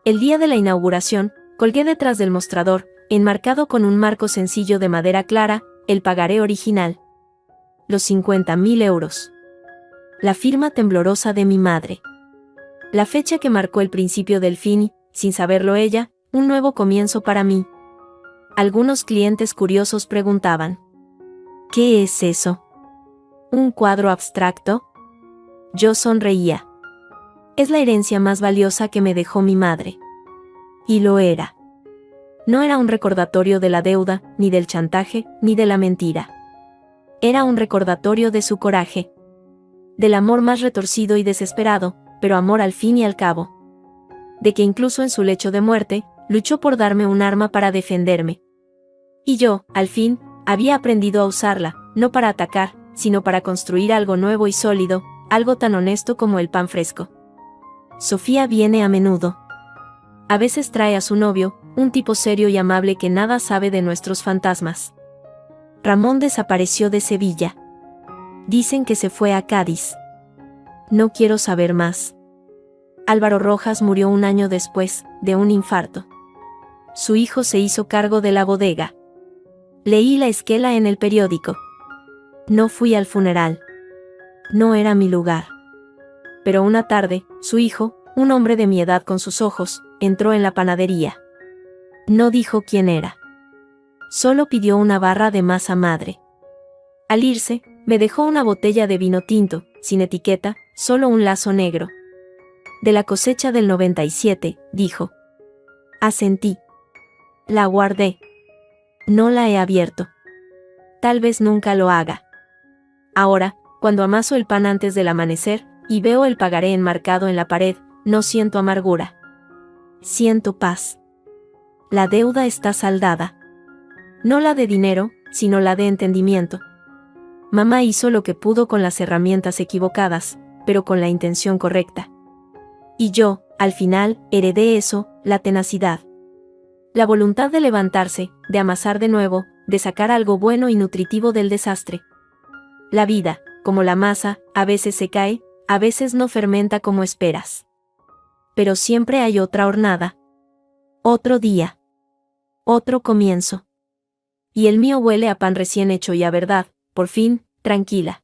El día de la inauguración, colgué detrás del mostrador, enmarcado con un marco sencillo de madera clara, el pagaré original. Los 50.000 euros. La firma temblorosa de mi madre. La fecha que marcó el principio del fin y, sin saberlo ella, un nuevo comienzo para mí. Algunos clientes curiosos preguntaban: ¿qué es eso? ¿Un cuadro abstracto? Yo sonreía. Es la herencia más valiosa que me dejó mi madre. Y lo era. No era un recordatorio de la deuda, ni del chantaje, ni de la mentira. Era un recordatorio de su coraje. Del amor más retorcido y desesperado, pero amor al fin y al cabo. De que incluso en su lecho de muerte, luchó por darme un arma para defenderme. Y yo, al fin, había aprendido a usarla, no para atacar, sino para construir algo nuevo y sólido, algo tan honesto como el pan fresco. Sofía viene a menudo. A veces trae a su novio, un tipo serio y amable que nada sabe de nuestros fantasmas. Ramón desapareció de Sevilla. Dicen que se fue a Cádiz. No quiero saber más. Álvaro Rojas murió un año después, de un infarto. Su hijo se hizo cargo de la bodega. Leí la esquela en el periódico. No fui al funeral. No era mi lugar. Pero una tarde, su hijo, un hombre de mi edad con sus ojos, entró en la panadería. No dijo quién era. Solo pidió una barra de masa madre. Al irse, me dejó una botella de vino tinto, sin etiqueta, solo un lazo negro. De la cosecha del 97, dijo. Asentí. La guardé. No la he abierto. Tal vez nunca lo haga. Ahora, cuando amaso el pan antes del amanecer, y veo el pagaré enmarcado en la pared, no siento amargura. Siento paz. La deuda está saldada. No la de dinero, sino la de entendimiento. Mamá hizo lo que pudo con las herramientas equivocadas, pero con la intención correcta. Y yo, al final, heredé eso, la tenacidad. La voluntad de levantarse, de amasar de nuevo, de sacar algo bueno y nutritivo del desastre. La vida, como la masa, a veces se cae, a veces no fermenta como esperas. Pero siempre hay otra hornada. Otro día. Otro comienzo. Y el mío huele a pan recién hecho y a verdad, por fin, tranquila.